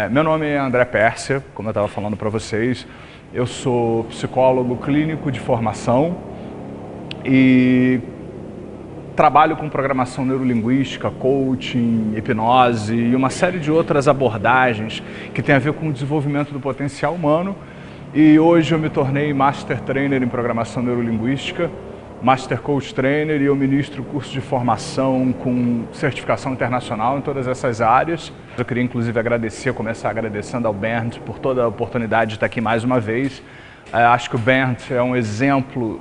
Meu nome é André Pérsia, como eu estava falando para vocês. Eu sou psicólogo clínico de formação e trabalho com programação neurolinguística, coaching, hipnose e uma série de outras abordagens que tem a ver com o desenvolvimento do potencial humano. E hoje eu me tornei Master Trainer em Programação Neurolinguística, Master Coach Trainer, e eu ministro curso de formação com certificação internacional em todas essas áreas. Eu queria inclusive começar agradecendo ao Bernd por toda a oportunidade de estar aqui mais uma vez. Acho que o Bernd é um exemplo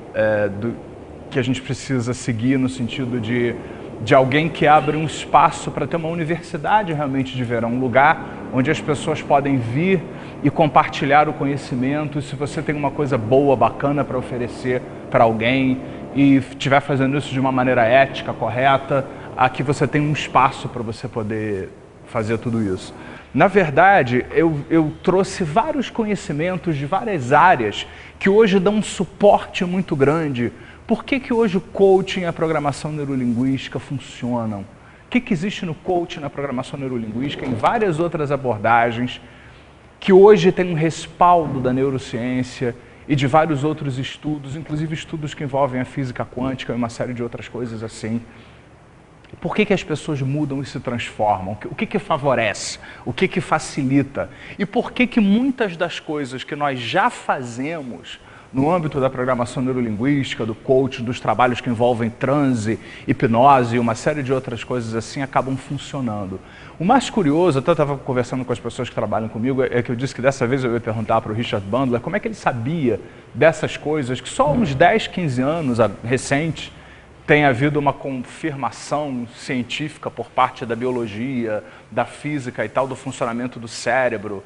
que a gente precisa seguir no sentido de alguém que abre um espaço para ter uma universidade realmente de verão, um lugar onde as pessoas podem vir e compartilhar o conhecimento. E se você tem uma coisa boa, bacana para oferecer para alguém e estiver fazendo isso de uma maneira ética, correta, aqui você tem um espaço para você poder fazer tudo isso. Na verdade, eu trouxe vários conhecimentos de várias áreas que hoje dão um suporte muito grande. Por que hoje o coaching e a programação neurolinguística funcionam? O que existe no coaching, na programação neurolinguística, em várias outras abordagens, que hoje tem um respaldo da neurociência e de vários outros estudos, inclusive estudos que envolvem a física quântica e uma série de outras coisas assim. Por que as pessoas mudam e se transformam? O que favorece? O que facilita? E por que muitas das coisas que nós já fazemos no âmbito da programação neurolinguística, do coaching, dos trabalhos que envolvem transe, hipnose e uma série de outras coisas assim, acabam funcionando? O mais curioso, até eu estava conversando com as pessoas que trabalham comigo, é que eu disse que dessa vez eu ia perguntar para o Richard Bandler como é que ele sabia dessas coisas, que só uns 10, 15 anos recentes tem havido uma confirmação científica por parte da biologia, da física e tal, do funcionamento do cérebro.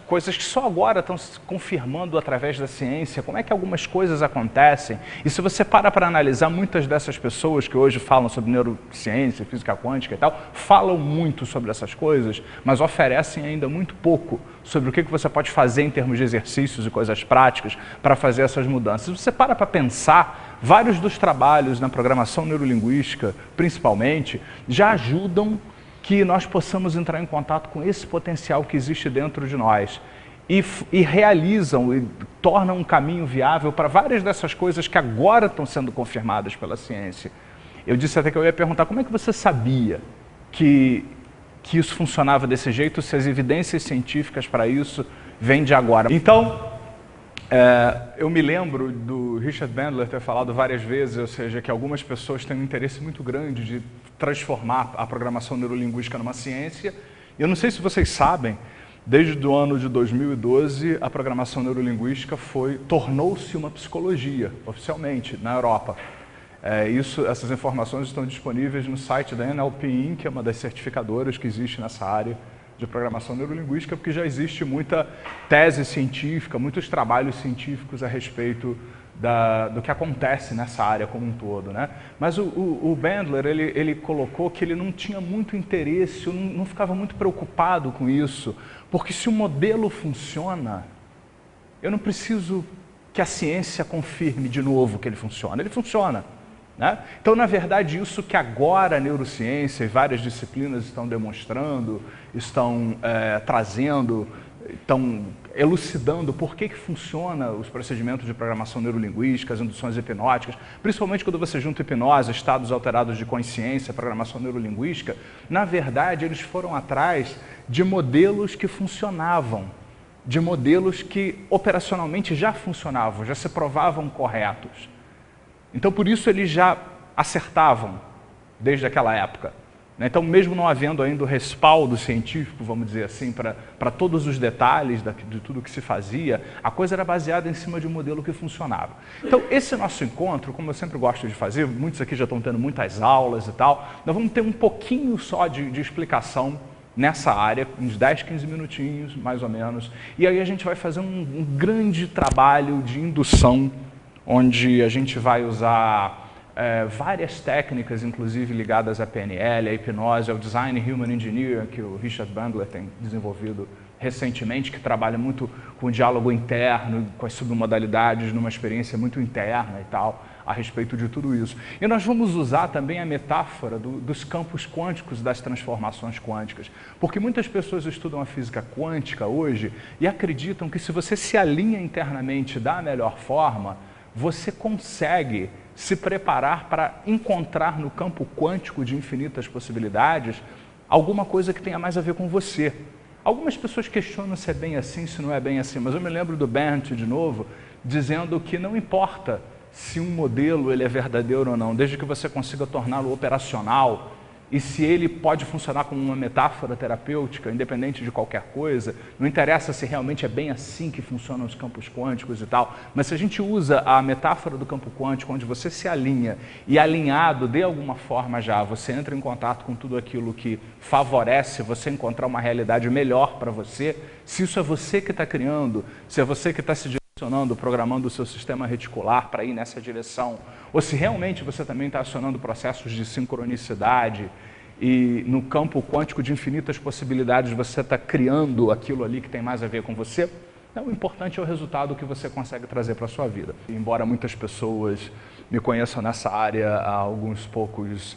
Coisas que só agora estão se confirmando através da ciência, como é que algumas coisas acontecem. E se você para analisar, muitas dessas pessoas que hoje falam sobre neurociência, física quântica e tal, falam muito sobre essas coisas, mas oferecem ainda muito pouco sobre o que você pode fazer em termos de exercícios e coisas práticas para fazer essas mudanças. Se você para pensar, vários dos trabalhos na programação neurolinguística, principalmente, já ajudam que nós possamos entrar em contato com esse potencial que existe dentro de nós e realizam e tornam um caminho viável para várias dessas coisas que agora estão sendo confirmadas pela ciência. Eu disse até que eu ia perguntar como é que você sabia que isso funcionava desse jeito, se as evidências científicas para isso vêm de agora. Então, eu me lembro do Richard Bandler ter falado várias vezes, ou seja, que algumas pessoas têm um interesse muito grande de transformar a programação neurolinguística numa ciência. Eu não sei se vocês sabem, desde o ano de 2012, a programação neurolinguística tornou-se uma psicologia, oficialmente, na Europa. Essas informações estão disponíveis no site da NLP, que é uma das certificadoras que existe nessa área de programação neurolinguística, porque já existe muita tese científica, muitos trabalhos científicos a respeito do que acontece nessa área como um todo, né? Mas o Bandler, ele colocou que ele não tinha muito interesse, não ficava muito preocupado com isso, porque se o modelo funciona, eu não preciso que a ciência confirme de novo que ele funciona, né? Então, na verdade, isso que agora a neurociência e várias disciplinas estão demonstrando, estão trazendo, estão elucidando por que funciona os procedimentos de programação neurolinguística, as induções hipnóticas, principalmente quando você junta hipnose, estados alterados de consciência, programação neurolinguística. Na verdade, eles foram atrás de modelos que funcionavam, de modelos que operacionalmente já funcionavam, já se provavam corretos. Então, por isso, eles já acertavam desde aquela época. Então, mesmo não havendo ainda o respaldo científico, vamos dizer assim, para todos os detalhes de tudo que se fazia, a coisa era baseada em cima de um modelo que funcionava. Então, esse nosso encontro, como eu sempre gosto de fazer, muitos aqui já estão tendo muitas aulas e tal, nós vamos ter um pouquinho só de explicação nessa área, uns 10, 15 minutinhos, mais ou menos, e aí a gente vai fazer um grande trabalho de indução, onde a gente vai usar várias técnicas, inclusive ligadas à PNL, à hipnose, ao Design Human Engineering, que o Richard Bandler tem desenvolvido recentemente, que trabalha muito com o diálogo interno, com as submodalidades, numa experiência muito interna e tal, a respeito de tudo isso. E nós vamos usar também a metáfora dos campos quânticos, das transformações quânticas, porque muitas pessoas estudam a física quântica hoje e acreditam que se você se alinha internamente da melhor forma, você consegue se preparar para encontrar no campo quântico de infinitas possibilidades alguma coisa que tenha mais a ver com você. Algumas pessoas questionam se é bem assim, se não é bem assim, mas eu me lembro do Bernd, de novo, dizendo que não importa se um modelo ele é verdadeiro ou não, desde que você consiga torná-lo operacional e se ele pode funcionar como uma metáfora terapêutica, independente de qualquer coisa, não interessa se realmente é bem assim que funcionam os campos quânticos e tal, mas se a gente usa a metáfora do campo quântico, onde você se alinha e alinhado, de alguma forma já, você entra em contato com tudo aquilo que favorece você encontrar uma realidade melhor para você, se isso é você que está criando, se é você que está se direcionando, programando o seu sistema reticular para ir nessa direção, ou se realmente você também está acionando processos de sincronicidade e no campo quântico de infinitas possibilidades você está criando aquilo ali que tem mais a ver com você, não, o importante é o resultado que você consegue trazer para a sua vida. E, embora muitas pessoas me conheçam nessa área há alguns poucos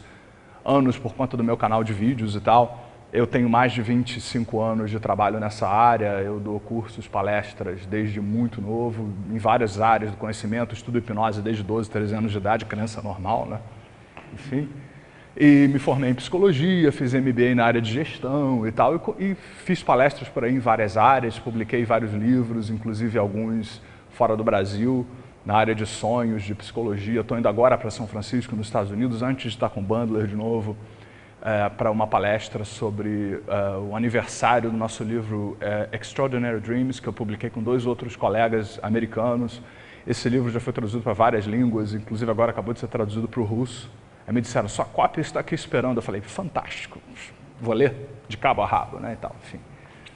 anos por conta do meu canal de vídeos e tal, eu tenho mais de 25 anos de trabalho nessa área, eu dou cursos, palestras desde muito novo, em várias áreas do conhecimento, estudo hipnose desde 12, 13 anos de idade, criança normal, né? Enfim. E me formei em psicologia, fiz MBA na área de gestão e tal, e fiz palestras por aí em várias áreas, publiquei vários livros, inclusive alguns fora do Brasil, na área de sonhos, de psicologia. Estou indo agora para São Francisco, nos Estados Unidos, antes de estar com o Bandler de novo, para uma palestra sobre o aniversário do nosso livro Extraordinary Dreams, que eu publiquei com 2 outros colegas americanos. Esse livro já foi traduzido para várias línguas, inclusive agora acabou de ser traduzido para o russo. Aí me disseram, sua cópia está aqui esperando. Eu falei, fantástico, vou ler de cabo a rabo, né, e tal, enfim.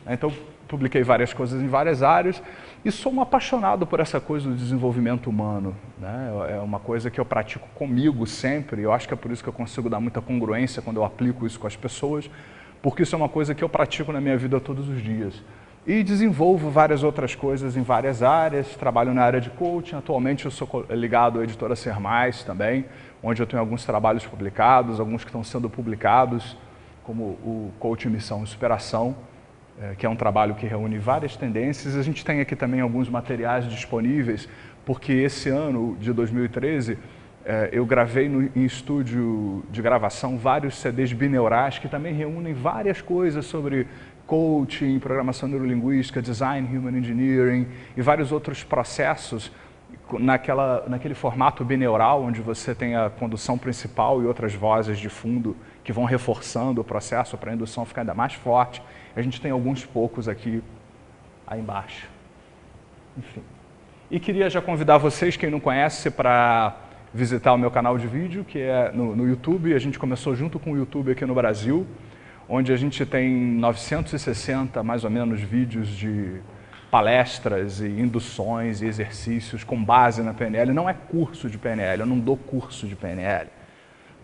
Então, publiquei várias coisas em várias áreas e sou um apaixonado por essa coisa do desenvolvimento humano, né? É uma coisa que eu pratico comigo sempre, eu acho que é por isso que eu consigo dar muita congruência quando eu aplico isso com as pessoas, porque isso é uma coisa que eu pratico na minha vida todos os dias. E desenvolvo várias outras coisas em várias áreas, trabalho na área de coaching, atualmente eu sou ligado à editora Ser Mais também, onde eu tenho alguns trabalhos publicados, alguns que estão sendo publicados, como o Coaching Missão e Superação, que é um trabalho que reúne várias tendências. A gente tem aqui também alguns materiais disponíveis, porque esse ano de 2013 eu gravei em estúdio de gravação vários CDs bineurais que também reúnem várias coisas sobre coaching, programação neurolinguística, design, human engineering e vários outros processos naquele formato bineural, onde você tem a condução principal e outras vozes de fundo que vão reforçando o processo para a indução ficar ainda mais forte. A gente tem alguns poucos aqui aí embaixo. Enfim. E queria já convidar vocês, quem não conhece, para visitar o meu canal de vídeo, que é no YouTube. A gente começou junto com o YouTube aqui no Brasil, onde a gente tem 960, mais ou menos, vídeos de palestras e induções e exercícios com base na PNL. Não é curso de PNL, eu não dou curso de PNL.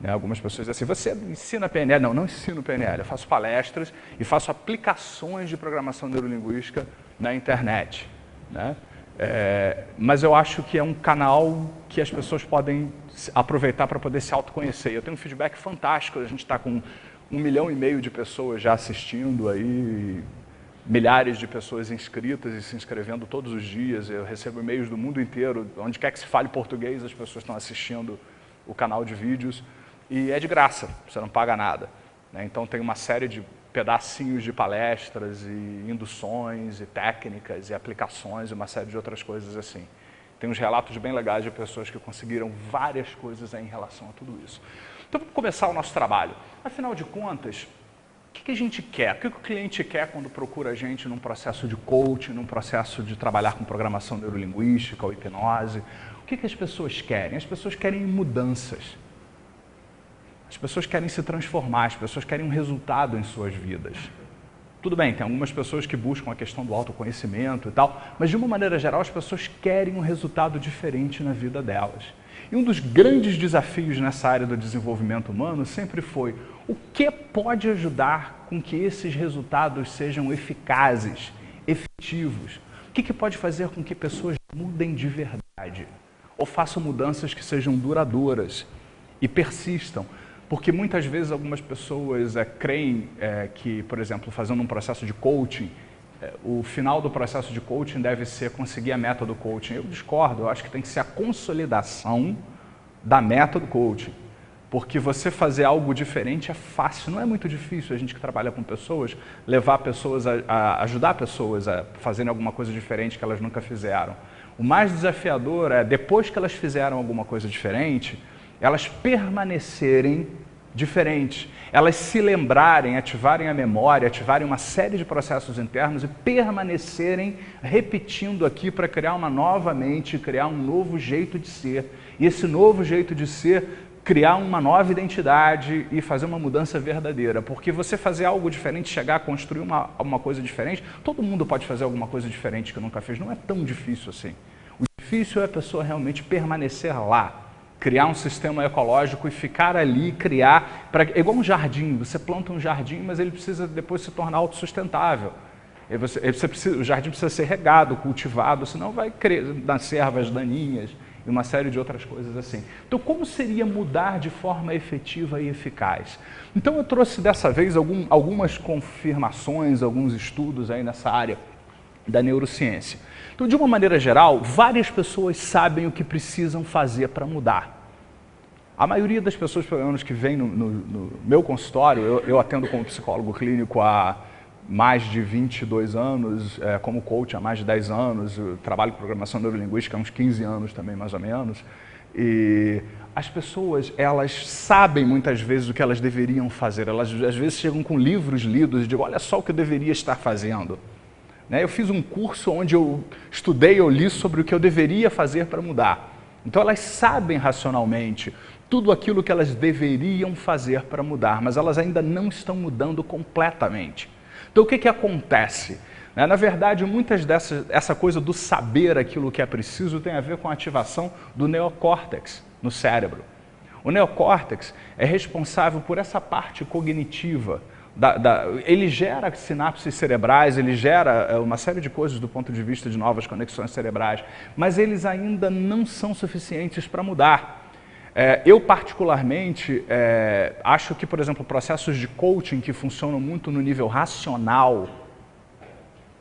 Né? Algumas pessoas dizem assim, você ensina PNL? Não, não ensino PNL, eu faço palestras e faço aplicações de programação neurolinguística na internet. Né? Mas eu acho que é um canal que as pessoas podem aproveitar para poder se autoconhecer. Eu tenho um feedback fantástico, a gente está com 1,5 milhão de pessoas já assistindo aí, milhares de pessoas inscritas e se inscrevendo todos os dias. Eu recebo e-mails do mundo inteiro, onde quer que se fale português, as pessoas estão assistindo o canal de vídeos. E é de graça, você não paga nada. Né? Então tem uma série de pedacinhos de palestras e induções e técnicas e aplicações e uma série de outras coisas assim. Tem uns relatos bem legais de pessoas que conseguiram várias coisas aí em relação a tudo isso. Então vamos começar o nosso trabalho. Afinal de contas, o que a gente quer? O que o cliente quer quando procura a gente num processo de coaching, num processo de trabalhar com programação neurolinguística ou hipnose? O que as pessoas querem? As pessoas querem mudanças. As pessoas querem se transformar, as pessoas querem um resultado em suas vidas. Tudo bem, tem algumas pessoas que buscam a questão do autoconhecimento e tal, mas de uma maneira geral as pessoas querem um resultado diferente na vida delas. E um dos grandes desafios nessa área do desenvolvimento humano sempre foi o que pode ajudar com que esses resultados sejam eficazes, efetivos? O que pode fazer com que pessoas mudem de verdade? ou façam mudanças que sejam duradouras e persistam. Porque muitas vezes algumas pessoas creem que, por exemplo, fazendo um processo de coaching, o final do processo de coaching deve ser conseguir a meta do coaching. Eu discordo, eu acho que tem que ser a consolidação da meta do coaching. Porque você fazer algo diferente é fácil, não é muito difícil a gente que trabalha com pessoas, levar pessoas ajudar pessoas a fazerem alguma coisa diferente que elas nunca fizeram. O mais desafiador é, depois que elas fizeram alguma coisa diferente, elas permanecerem diferentes, elas se lembrarem, ativarem a memória, ativarem uma série de processos internos e permanecerem repetindo aqui para criar uma nova mente, criar um novo jeito de ser. E esse novo jeito de ser, criar uma nova identidade e fazer uma mudança verdadeira. Porque você fazer algo diferente, chegar a construir uma coisa diferente, todo mundo pode fazer alguma coisa diferente que nunca fez, não é tão difícil assim. O difícil é a pessoa realmente permanecer lá, criar um sistema ecológico e ficar ali, criar, é igual um jardim, você planta um jardim, mas ele precisa depois se tornar autossustentável. O jardim precisa ser regado, cultivado, senão vai nascer ervas daninhas e uma série de outras coisas assim. Então, como seria mudar de forma efetiva e eficaz? Então, eu trouxe dessa vez algumas confirmações, alguns estudos aí nessa área da neurociência. Então, de uma maneira geral, várias pessoas sabem o que precisam fazer para mudar. A maioria das pessoas, pelo menos, que vem no meu consultório, eu atendo como psicólogo clínico há mais de 22 anos, como coach há mais de 10 anos, eu trabalho com programação neurolinguística há uns 15 anos também, mais ou menos. E as pessoas, elas sabem muitas vezes o que elas deveriam fazer. Elas, às vezes, chegam com livros lidos e digam, olha só o que eu deveria estar fazendo. Eu fiz um curso onde eu estudei, eu li sobre o que eu deveria fazer para mudar. Então, elas sabem racionalmente tudo aquilo que elas deveriam fazer para mudar, mas elas ainda não estão mudando completamente. Então, o que acontece? Na verdade, essa coisa do saber aquilo que é preciso tem a ver com a ativação do neocórtex no cérebro. O neocórtex é responsável por essa parte cognitiva. Ele gera sinapses cerebrais, ele gera uma série de coisas do ponto de vista de novas conexões cerebrais, mas eles ainda não são suficientes para mudar. Eu, particularmente, acho que, por exemplo, processos de coaching que funcionam muito no nível racional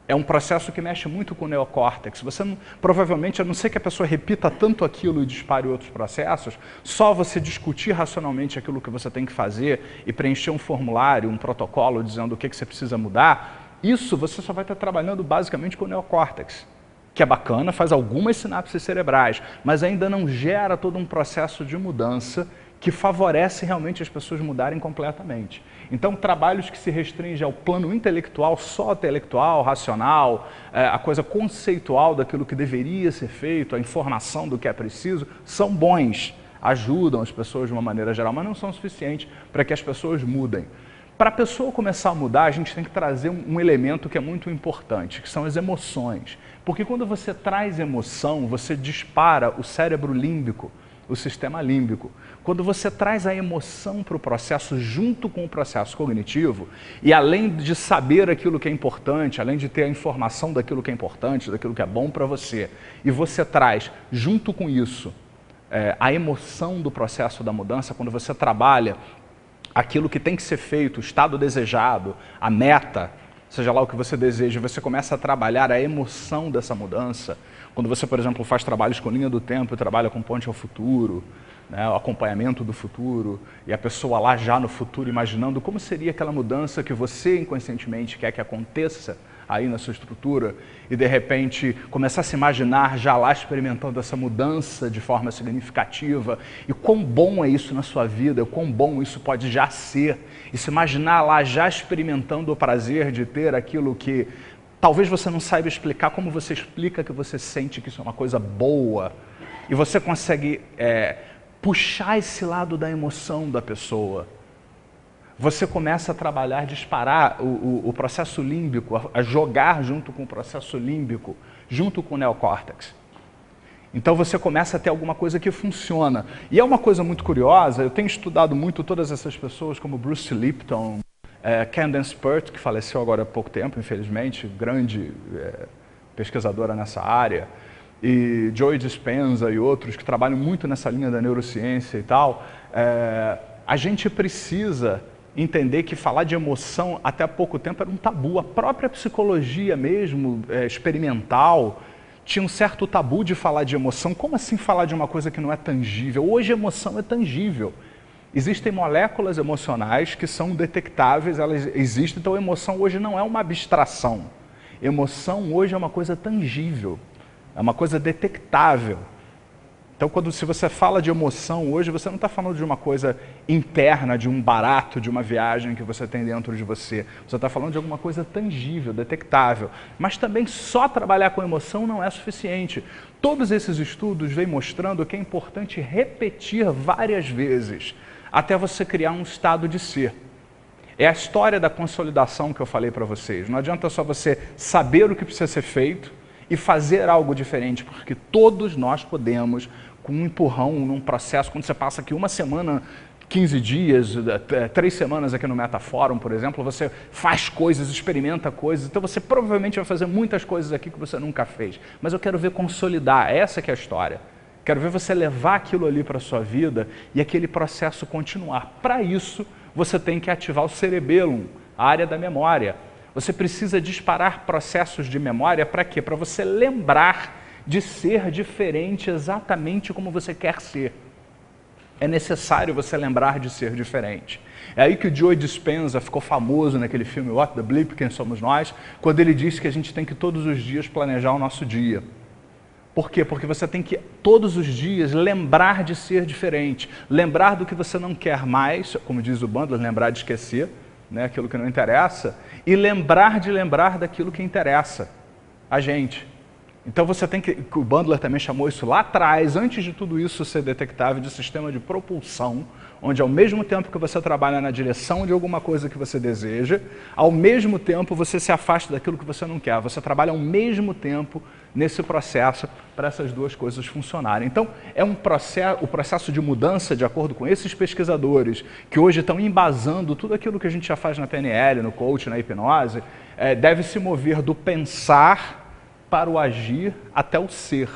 é um processo que mexe muito com o neocórtex. Você provavelmente, a não ser que a pessoa repita tanto aquilo e dispare outros processos, só você discutir racionalmente aquilo que você tem que fazer e preencher um formulário, um protocolo dizendo o que você precisa mudar, isso você só vai estar trabalhando basicamente com o neocórtex, que é bacana, faz algumas sinapses cerebrais, mas ainda não gera todo um processo de mudança que favorece realmente as pessoas mudarem completamente. Então, trabalhos que se restringem ao plano intelectual, só intelectual, racional, a coisa conceitual daquilo que deveria ser feito, a informação do que é preciso, são bons, ajudam as pessoas de uma maneira geral, mas não são suficientes para que as pessoas mudem. Para a pessoa começar a mudar, a gente tem que trazer um elemento que é muito importante, que são as emoções. Porque quando você traz emoção, você dispara o cérebro límbico, o sistema límbico. Quando você traz a emoção para o processo junto com o processo cognitivo, e além de saber aquilo que é importante, além de ter a informação daquilo que é importante, daquilo que é bom para você, e você traz junto com isso a emoção do processo da mudança, quando você trabalha aquilo que tem que ser feito, o estado desejado, a meta, seja lá o que você deseja, você começa a trabalhar a emoção dessa mudança. Quando você, por exemplo, faz trabalhos com linha do tempo e trabalha com ponte ao futuro, o acompanhamento do futuro, e a pessoa lá já no futuro imaginando como seria aquela mudança que você inconscientemente quer que aconteça aí na sua estrutura, e de repente começar a se imaginar já lá experimentando essa mudança de forma significativa, e quão bom é isso na sua vida, o quão bom isso pode já ser, e se imaginar lá já experimentando o prazer de ter aquilo que talvez você não saiba explicar, como você explica que você sente que isso é uma coisa boa, e você consegue puxar esse lado da emoção da pessoa. Você começa a trabalhar, disparar o processo límbico, a jogar junto com o processo límbico, junto com o neocórtex. Então você começa a ter alguma coisa que funciona. E é uma coisa muito curiosa, eu tenho estudado muito todas essas pessoas, como Bruce Lipton, Candace Pert, que faleceu agora há pouco tempo, infelizmente, grande pesquisadora nessa área. e Joe Dispenza e outros que trabalham muito nessa linha da neurociência e tal, a gente precisa entender que falar de emoção até há pouco tempo era um tabu. A própria psicologia mesmo, experimental, tinha um certo tabu de falar de emoção. Como assim falar de uma coisa que não é tangível? Hoje a emoção é tangível. Existem moléculas emocionais que são detectáveis, elas existem, então a emoção hoje não é uma abstração. Emoção hoje é uma coisa tangível, é uma coisa detectável. Então, se você fala de emoção hoje, você não está falando de uma coisa interna, de um barato, de uma viagem que você tem dentro de você. Você está falando de alguma coisa tangível, detectável. Mas também só trabalhar com emoção não é suficiente. Todos esses estudos vêm mostrando que é importante repetir várias vezes até você criar um estado de ser. É a história da consolidação que eu falei para vocês. Não adianta só você saber o que precisa ser feito e fazer algo diferente, porque todos nós podemos, com um empurrão num processo, quando você passa aqui uma semana, 15 dias, 3 semanas aqui no Metaforum, por exemplo, você faz coisas, experimenta coisas, então você provavelmente vai fazer muitas coisas aqui que você nunca fez. Mas eu quero ver consolidar, essa que é a história. Quero ver você levar aquilo ali para a sua vida e aquele processo continuar. Para isso, você tem que ativar o cerebellum, a área da memória. Você precisa disparar processos de memória para quê? Para você lembrar de ser diferente exatamente como você quer ser. É necessário você lembrar de ser diferente. É aí que o Joe Dispenza ficou famoso naquele filme What the Bleep, Quem Somos Nós, quando ele disse que a gente tem que todos os dias planejar o nosso dia. Por quê? Porque você tem que todos os dias lembrar de ser diferente, lembrar do que você não quer mais, como diz o Bandler, lembrar de esquecer, né, aquilo que não interessa, e lembrar daquilo que interessa a gente. Então você tem que, o Bandler também chamou isso lá atrás, antes de tudo isso ser detectável, de sistema de propulsão, onde ao mesmo tempo que você trabalha na direção de alguma coisa que você deseja, ao mesmo tempo você se afasta daquilo que você não quer. Você trabalha ao mesmo tempo nesse processo para essas duas coisas funcionarem. Então, é um processo, o processo de mudança, de acordo com esses pesquisadores, que hoje estão embasando tudo aquilo que a gente já faz na PNL, no coaching, na hipnose, deve se mover do pensar para o agir até o ser.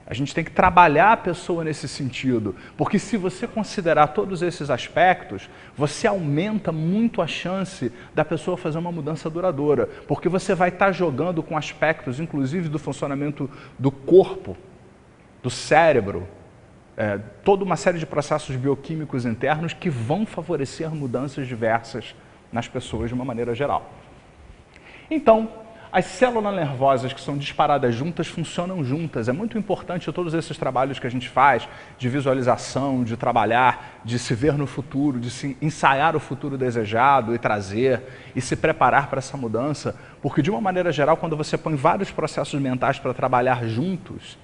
A gente tem que trabalhar a pessoa nesse sentido, porque se você considerar todos esses aspectos, você aumenta muito a chance da pessoa fazer uma mudança duradoura, porque você vai estar jogando com aspectos, inclusive do funcionamento do corpo, do cérebro, toda uma série de processos bioquímicos internos que vão favorecer mudanças diversas nas pessoas de uma maneira geral. Então, as células nervosas que são disparadas juntas funcionam juntas. É muito importante todos esses trabalhos que a gente faz de visualização, de trabalhar, de se ver no futuro, de se ensaiar o futuro desejado e trazer e se preparar para essa mudança, porque de uma maneira geral, quando você põe vários processos mentais para trabalhar juntos,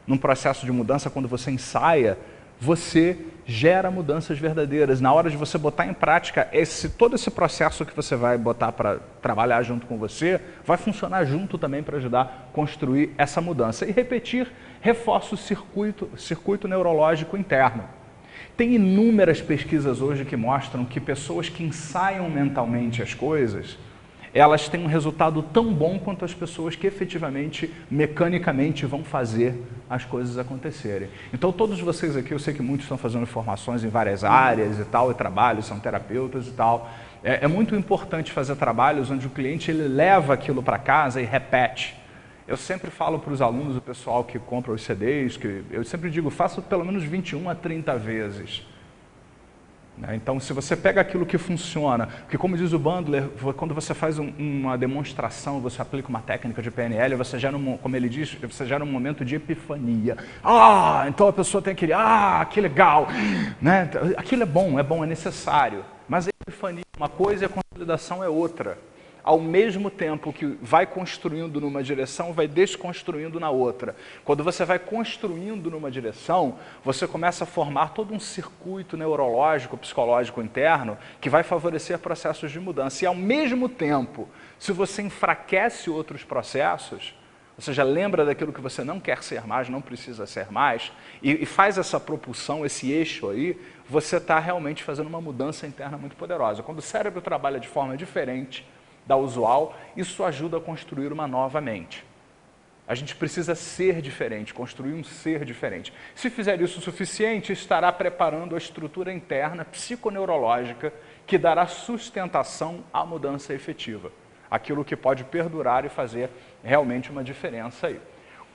num processo de mudança, quando você ensaia, você gera mudanças verdadeiras. Na hora de você botar em prática, todo esse processo que você vai botar para trabalhar junto com você, vai funcionar junto também para ajudar a construir essa mudança. E repetir, reforça o circuito neurológico interno. Tem inúmeras pesquisas hoje que mostram que pessoas que ensaiam mentalmente as coisas, elas têm um resultado tão bom quanto as pessoas que efetivamente, mecanicamente, vão fazer as coisas acontecerem. Então, todos vocês aqui, eu sei que muitos estão fazendo formações em várias áreas e tal, e trabalhos, são terapeutas e tal. É muito importante fazer trabalhos onde o cliente ele leva aquilo para casa e repete. Eu sempre falo para os alunos, o pessoal que compra os CDs, que eu sempre digo, faça pelo menos 21 a 30 vezes. Então, se você pega aquilo que funciona, porque como diz o Bandler, quando você faz uma demonstração, você aplica uma técnica de PNL, você gera, como ele diz, você gera um momento de epifania. Então a pessoa tem aquele, que legal, né? Aquilo é bom, é necessário, mas a epifania é uma coisa e a consolidação é outra. Ao mesmo tempo que vai construindo numa direção, vai desconstruindo na outra. Quando você vai construindo numa direção, você começa a formar todo um circuito neurológico, psicológico interno, que vai favorecer processos de mudança. E ao mesmo tempo, se você enfraquece outros processos, você já lembra daquilo que você não quer ser mais, não precisa ser mais, e faz essa propulsão, esse eixo aí, você está realmente fazendo uma mudança interna muito poderosa. Quando o cérebro trabalha de forma diferente da usual, isso ajuda a construir uma nova mente. A gente precisa ser diferente, construir um ser diferente. Se fizer isso o suficiente, estará preparando a estrutura interna psiconeurológica que dará sustentação à mudança efetiva. Aquilo que pode perdurar e fazer realmente uma diferença aí.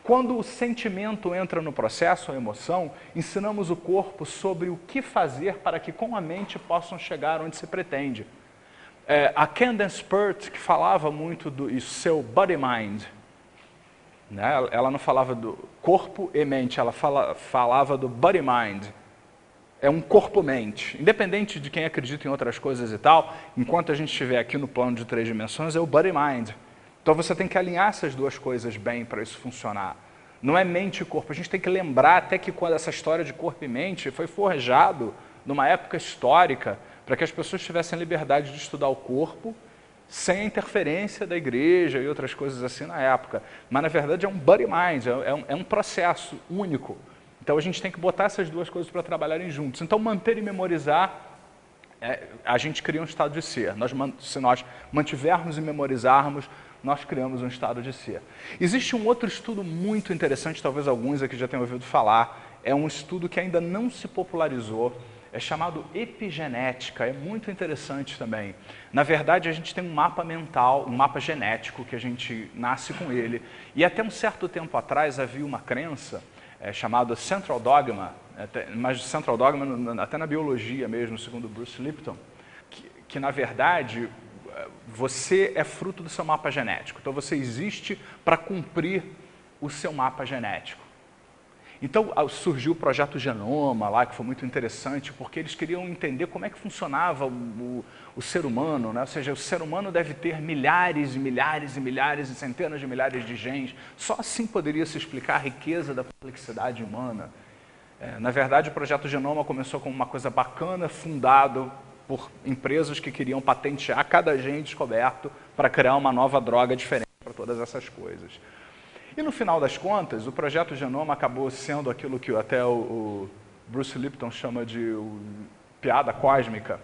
Quando o sentimento entra no processo, a emoção, ensinamos o corpo sobre o que fazer para que com a mente possam chegar onde se pretende. A Candace Pert, que falava muito do seu body-mind, né? Ela não falava do corpo e mente, ela falava do body-mind. É um corpo-mente. Independente de quem acredita em outras coisas e tal, enquanto a gente estiver aqui no plano de 3 dimensões, é o body-mind. Então você tem que alinhar essas duas coisas bem para isso funcionar. Não é mente e corpo. A gente tem que lembrar até que quando essa história de corpo e mente foi forjado numa época histórica para que as pessoas tivessem liberdade de estudar o corpo sem a interferência da igreja e outras coisas assim na época. Mas, na verdade, é um body mind, é um processo único. Então, a gente tem que botar essas duas coisas para trabalharem juntos. Então, manter e memorizar, a gente cria um estado de ser. Se nós mantivermos e memorizarmos, nós criamos um estado de ser. Existe um outro estudo muito interessante, talvez alguns aqui já tenham ouvido falar, é um estudo que ainda não se popularizou, é chamado epigenética, é muito interessante também. Na verdade, a gente tem um mapa mental, um mapa genético, que a gente nasce com ele. E até um certo tempo atrás havia uma crença chamada Central Dogma, mas Central Dogma até na biologia mesmo, segundo Bruce Lipton, que na verdade você é fruto do seu mapa genético. Então você existe para cumprir o seu mapa genético. Então surgiu o projeto Genoma lá, que foi muito interessante, porque eles queriam entender como é que funcionava o ser humano, né? Ou seja, o ser humano deve ter milhares e milhares e milhares e centenas de milhares de genes. Só assim poderia se explicar a riqueza da complexidade humana. Na verdade, o projeto Genoma começou como uma coisa bacana, fundado por empresas que queriam patentear cada gene descoberto para criar uma nova droga diferente para todas essas coisas. E no final das contas, o projeto Genoma acabou sendo aquilo que até o Bruce Lipton chama de piada cósmica,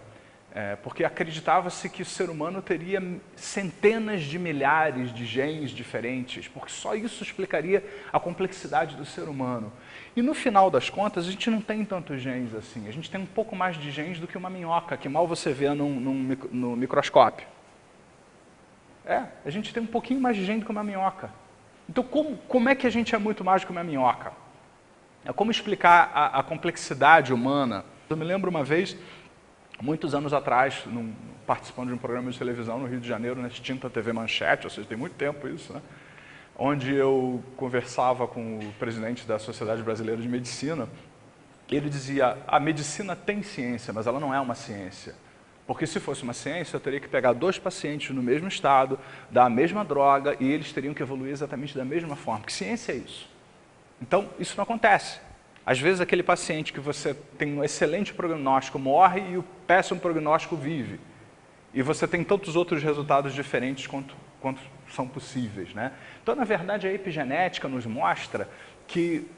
porque acreditava-se que o ser humano teria centenas de milhares de genes diferentes, porque só isso explicaria a complexidade do ser humano. E no final das contas, a gente não tem tantos genes assim, a gente tem um pouco mais de genes do que uma minhoca, que mal você vê no microscópio. A gente tem um pouquinho mais de gene do que uma minhoca. Então, como é que a gente é muito mais do que uma minhoca? Como explicar a complexidade humana? Eu me lembro uma vez, muitos anos atrás, participando de um programa de televisão no Rio de Janeiro, na extinta TV Manchete, ou seja, tem muito tempo isso, né? Onde eu conversava com o presidente da Sociedade Brasileira de Medicina, e ele dizia, a medicina tem ciência, mas ela não é uma ciência. Porque se fosse uma ciência, eu teria que pegar 2 pacientes no mesmo estado, dar a mesma droga, e eles teriam que evoluir exatamente da mesma forma. Porque ciência é isso. Então, isso não acontece. Às vezes, aquele paciente que você tem um excelente prognóstico morre e o péssimo prognóstico vive. E você tem tantos outros resultados diferentes quanto são possíveis, né? Então, na verdade, a epigenética nos mostra que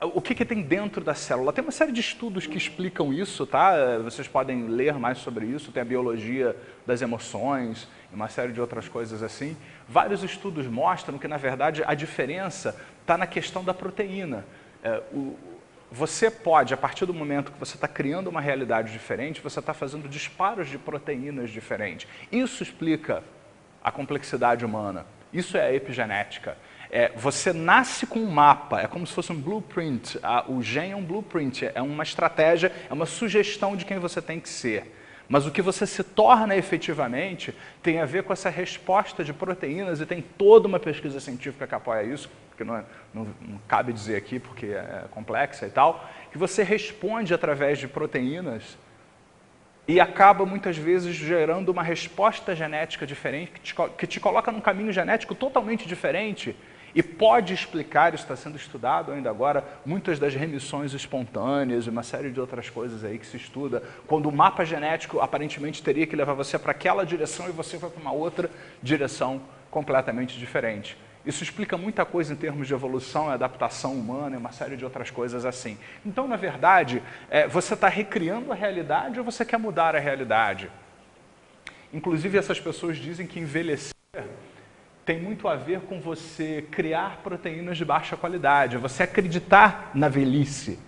o que tem dentro da célula. Tem uma série de estudos que explicam isso, tá? Vocês podem ler mais sobre isso, tem a biologia das emoções, e uma série de outras coisas assim. Vários estudos mostram que, na verdade, a diferença está na questão da proteína. Você pode, a partir do momento que você está criando uma realidade diferente, você está fazendo disparos de proteínas diferentes. Isso explica a complexidade humana. Isso é a epigenética. Você nasce com um mapa, é como se fosse um blueprint. O gene é um blueprint, é uma estratégia, é uma sugestão de quem você tem que ser. Mas o que você se torna efetivamente tem a ver com essa resposta de proteínas, e tem toda uma pesquisa científica que apoia isso, que não cabe dizer aqui porque é complexa e tal, que você responde através de proteínas e acaba muitas vezes gerando uma resposta genética diferente, que te coloca num caminho genético totalmente diferente. E pode explicar, isso está sendo estudado ainda agora, muitas das remissões espontâneas e uma série de outras coisas aí que se estuda, quando o mapa genético aparentemente teria que levar você para aquela direção e você vai para uma outra direção completamente diferente. Isso explica muita coisa em termos de evolução e adaptação humana e uma série de outras coisas assim. Então, na verdade, você está recriando a realidade ou você quer mudar a realidade? Inclusive, essas pessoas dizem que envelhecer tem muito a ver com você criar proteínas de baixa qualidade, você acreditar na velhice.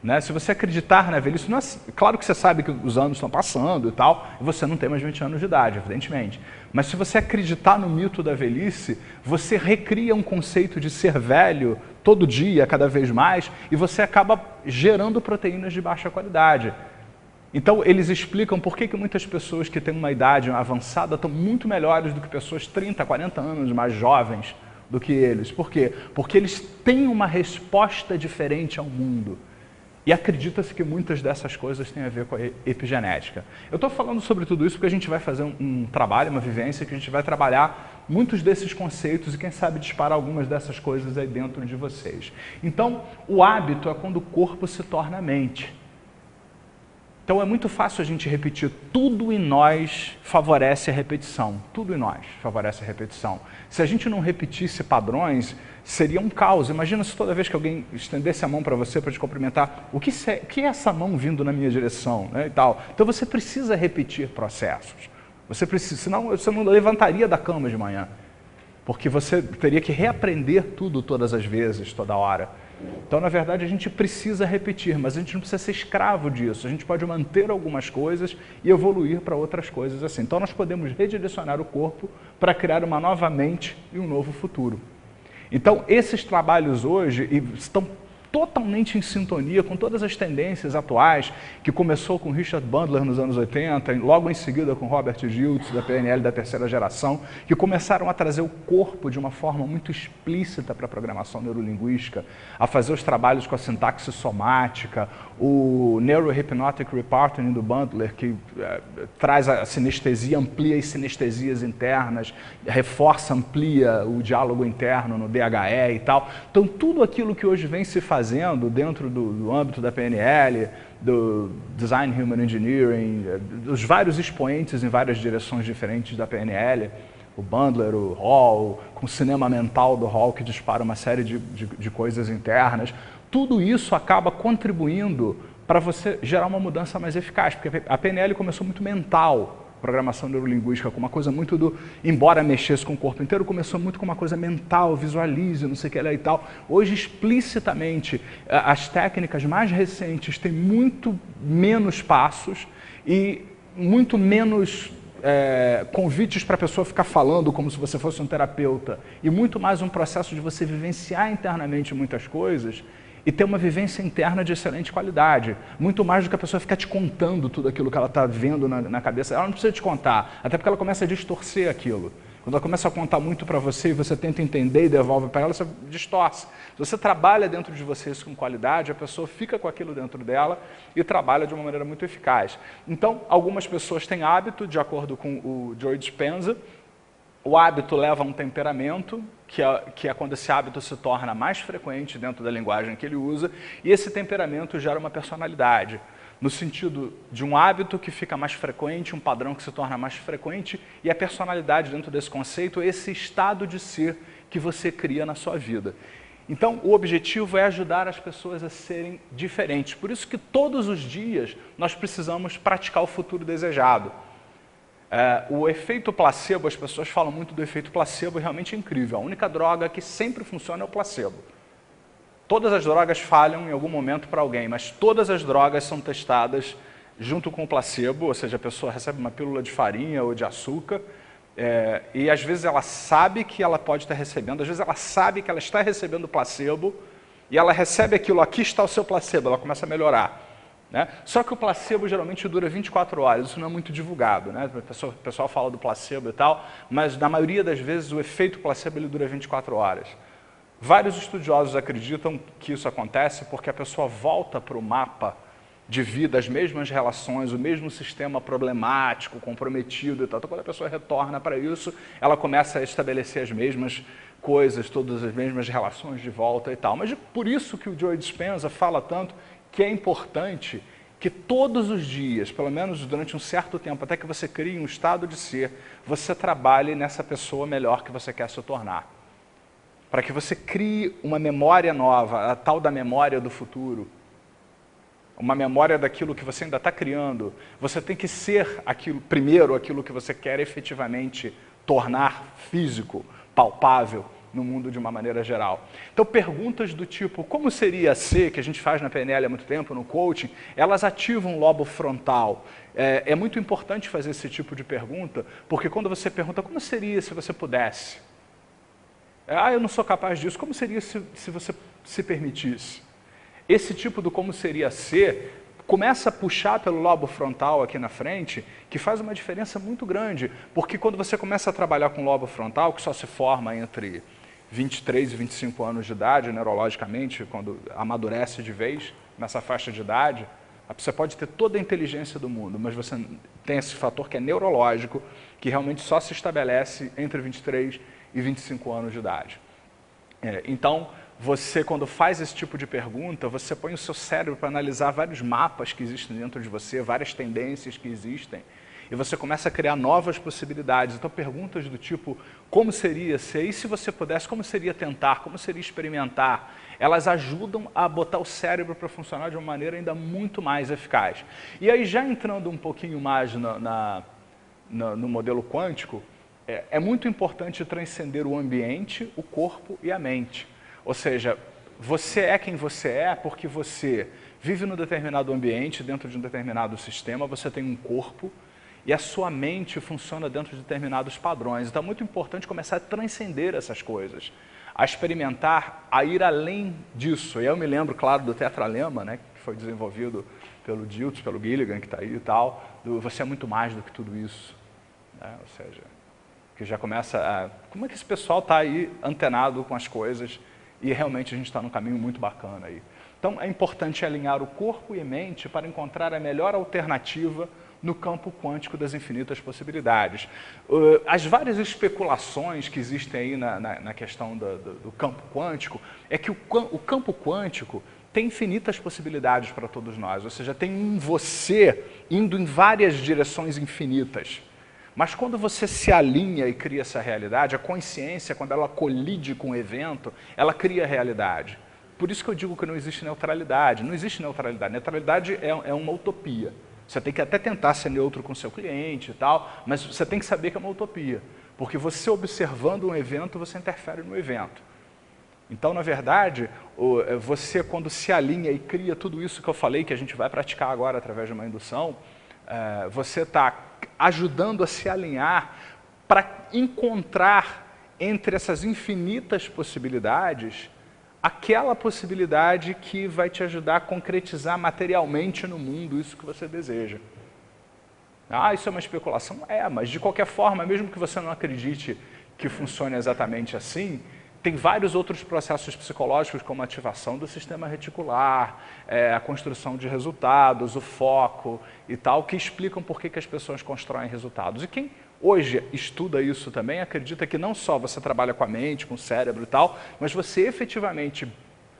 Né? Se você acreditar na velhice, não é, claro que você sabe que os anos estão passando e tal, e você não tem mais 20 anos de idade, evidentemente. Mas se você acreditar no mito da velhice, você recria um conceito de ser velho todo dia, cada vez mais, e você acaba gerando proteínas de baixa qualidade. Então, eles explicam por que muitas pessoas que têm uma idade avançada estão muito melhores do que pessoas 30, 40 anos mais jovens do que eles. Por quê? Porque eles têm uma resposta diferente ao mundo. E acredita-se que muitas dessas coisas têm a ver com a epigenética. Eu estou falando sobre tudo isso porque a gente vai fazer um trabalho, uma vivência, que a gente vai trabalhar muitos desses conceitos e quem sabe disparar algumas dessas coisas aí dentro de vocês. Então, o hábito é quando o corpo se torna a mente. Então é muito fácil a gente repetir, tudo em nós favorece a repetição, tudo em nós favorece a repetição. Se a gente não repetisse padrões, seria um caos. Imagina se toda vez que alguém estendesse a mão para você para te cumprimentar, o que é essa mão vindo na minha direção? Né, e tal. Então você precisa repetir processos, você precisa, senão você não levantaria da cama de manhã, porque você teria que reaprender tudo todas as vezes, toda hora. Então, na verdade, a gente precisa repetir, mas a gente não precisa ser escravo disso. A gente pode manter algumas coisas e evoluir para outras coisas assim. Então, nós podemos redirecionar o corpo para criar uma nova mente e um novo futuro. Então, esses trabalhos hoje estão totalmente em sintonia com todas as tendências atuais, que começou com Richard Bandler nos anos 80, logo em seguida com Robert Dilts, da PNL da terceira geração, que começaram a trazer o corpo de uma forma muito explícita para a programação neurolinguística, a fazer os trabalhos com a sintaxe somática, o Neurohypnotic Reparting do Bandler, que traz a sinestesia, amplia as sinestesias internas, reforça, amplia o diálogo interno no DHE e tal. Então, tudo aquilo que hoje vem se fazendo dentro do âmbito da PNL, do Design Human Engineering, dos vários expoentes em várias direções diferentes da PNL, o Bandler, o Hall, com o cinema mental do Hall, que dispara uma série de coisas internas, tudo isso acaba contribuindo para você gerar uma mudança mais eficaz, porque a PNL começou muito mental, programação neurolinguística, com uma coisa muito do... Embora mexesse com o corpo inteiro, começou muito com uma coisa mental, visualize, não sei o que lá e tal. Hoje, explicitamente, as técnicas mais recentes têm muito menos passos e muito menos convites para a pessoa ficar falando como se você fosse um terapeuta, e muito mais um processo de você vivenciar internamente muitas coisas e ter uma vivência interna de excelente qualidade. Muito mais do que a pessoa ficar te contando tudo aquilo que ela está vendo na cabeça. Ela não precisa te contar, até porque ela começa a distorcer aquilo. Quando ela começa a contar muito para você e você tenta entender e devolve para ela, você distorce. Se você trabalha dentro de você isso com qualidade, a pessoa fica com aquilo dentro dela e trabalha de uma maneira muito eficaz. Então, algumas pessoas têm hábito, de acordo com o Joe Dispenza, o hábito leva a um temperamento, que é quando esse hábito se torna mais frequente dentro da linguagem que ele usa, e esse temperamento gera uma personalidade, no sentido de um hábito que fica mais frequente, um padrão que se torna mais frequente, e a personalidade dentro desse conceito é esse estado de ser que você cria na sua vida. Então, o objetivo é ajudar as pessoas a serem diferentes. Por isso que todos os dias nós precisamos praticar o futuro desejado. O efeito placebo, as pessoas falam muito do efeito placebo, e realmente é incrível. A única droga que sempre funciona é o placebo. Todas as drogas falham em algum momento para alguém, mas todas as drogas são testadas junto com o placebo, ou seja, a pessoa recebe uma pílula de farinha ou de açúcar, e às vezes ela sabe que ela pode estar recebendo, às vezes ela sabe que ela está recebendo placebo, e ela recebe aquilo, aqui está o seu placebo, ela começa a melhorar. Né? Só que o placebo geralmente dura 24 horas, isso não é muito divulgado, né? O pessoal fala do placebo e tal, mas na maioria das vezes o efeito placebo ele dura 24 horas. Vários estudiosos acreditam que isso acontece porque a pessoa volta para o mapa de vida, as mesmas relações, o mesmo sistema problemático, comprometido e tal. Então, quando a pessoa retorna para isso, ela começa a estabelecer as mesmas coisas, todas as mesmas relações de volta e tal. Mas por isso que o Joe Dispenza fala tanto que é importante que todos os dias, pelo menos durante um certo tempo, até que você crie um estado de ser, você trabalhe nessa pessoa melhor que você quer se tornar. Para que você crie uma memória nova, a tal da memória do futuro, uma memória daquilo que você ainda está criando. Você tem que ser aquilo, primeiro aquilo que você quer efetivamente tornar físico, palpável no mundo de uma maneira geral. Então, perguntas do tipo, como seria ser, que a gente faz na PNL há muito tempo, no coaching, elas ativam o lobo frontal. É muito importante fazer esse tipo de pergunta, porque quando você pergunta, como seria se você pudesse? Eu não sou capaz disso, como seria se você se permitisse? Esse tipo do como seria ser começa a puxar pelo lobo frontal aqui na frente, que faz uma diferença muito grande, porque quando você começa a trabalhar com o lobo frontal, que só se forma entre 23 e 25 anos de idade, neurologicamente, quando amadurece de vez nessa faixa de idade, você pode ter toda a inteligência do mundo, mas você tem esse fator que é neurológico, que realmente só se estabelece entre 23 e 25 anos de idade. Então, você, quando faz esse tipo de pergunta, você põe o seu cérebro para analisar vários mapas que existem dentro de você, várias tendências que existem, e você começa a criar novas possibilidades. Então, perguntas do tipo, como seria ser? E se você pudesse, como seria tentar? Como seria experimentar? Elas ajudam a botar o cérebro para funcionar de uma maneira ainda muito mais eficaz. E aí, já entrando um pouquinho mais no modelo quântico, é muito importante transcender o ambiente, o corpo e a mente. Ou seja, você é quem você é porque você vive num determinado ambiente, dentro de um determinado sistema, você tem um corpo e a sua mente funciona dentro de determinados padrões. Então é muito importante começar a transcender essas coisas, a experimentar, a ir além disso. E eu me lembro, claro, do tetralema, né, que foi desenvolvido pelo Dilthey, pelo Gilligan, que está aí e tal, do você é muito mais do que tudo isso. Né? Ou seja, que já começa a... Como é que esse pessoal está aí antenado com as coisas e realmente a gente está num caminho muito bacana aí. Então é importante alinhar o corpo e a mente para encontrar a melhor alternativa no campo quântico das infinitas possibilidades. As várias especulações que existem aí na questão do campo quântico é que o campo quântico tem infinitas possibilidades para todos nós, ou seja, tem um você indo em várias direções infinitas. Mas quando você se alinha e cria essa realidade, a consciência, quando ela colide com o evento, ela cria a realidade. Por isso que eu digo que não existe neutralidade. Não existe neutralidade. Neutralidade é uma utopia. Você tem que até tentar ser neutro com o seu cliente e tal, mas você tem que saber que é uma utopia. Porque você observando um evento, você interfere no evento. Então, na verdade, você quando se alinha e cria tudo isso que eu falei, que a gente vai praticar agora através de uma indução, você está ajudando a se alinhar para encontrar entre essas infinitas possibilidades aquela possibilidade que vai te ajudar a concretizar materialmente no mundo isso que você deseja. Isso é uma especulação? Mas de qualquer forma, mesmo que você não acredite que funcione exatamente assim, tem vários outros processos psicológicos, como a ativação do sistema reticular, a construção de resultados, o foco e tal, que explicam por que as pessoas constroem resultados. E quem hoje estuda isso também acredita que não só você trabalha com a mente, com o cérebro e tal, mas você efetivamente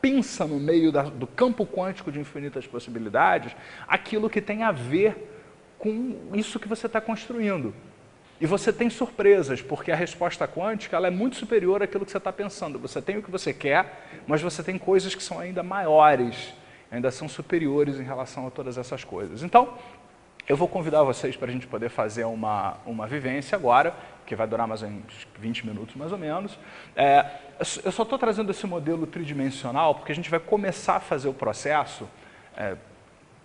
pensa no meio do campo quântico de infinitas possibilidades aquilo que tem a ver com isso que você está construindo. E você tem surpresas, porque a resposta quântica ela é muito superior àquilo que você está pensando. Você tem o que você quer, mas você tem coisas que são ainda maiores, ainda são superiores em relação a todas essas coisas. Então, eu vou convidar vocês para a gente poder fazer uma vivência agora, que vai durar mais uns 20 minutos mais ou menos. Eu só estou trazendo esse modelo tridimensional porque a gente vai começar a fazer o processo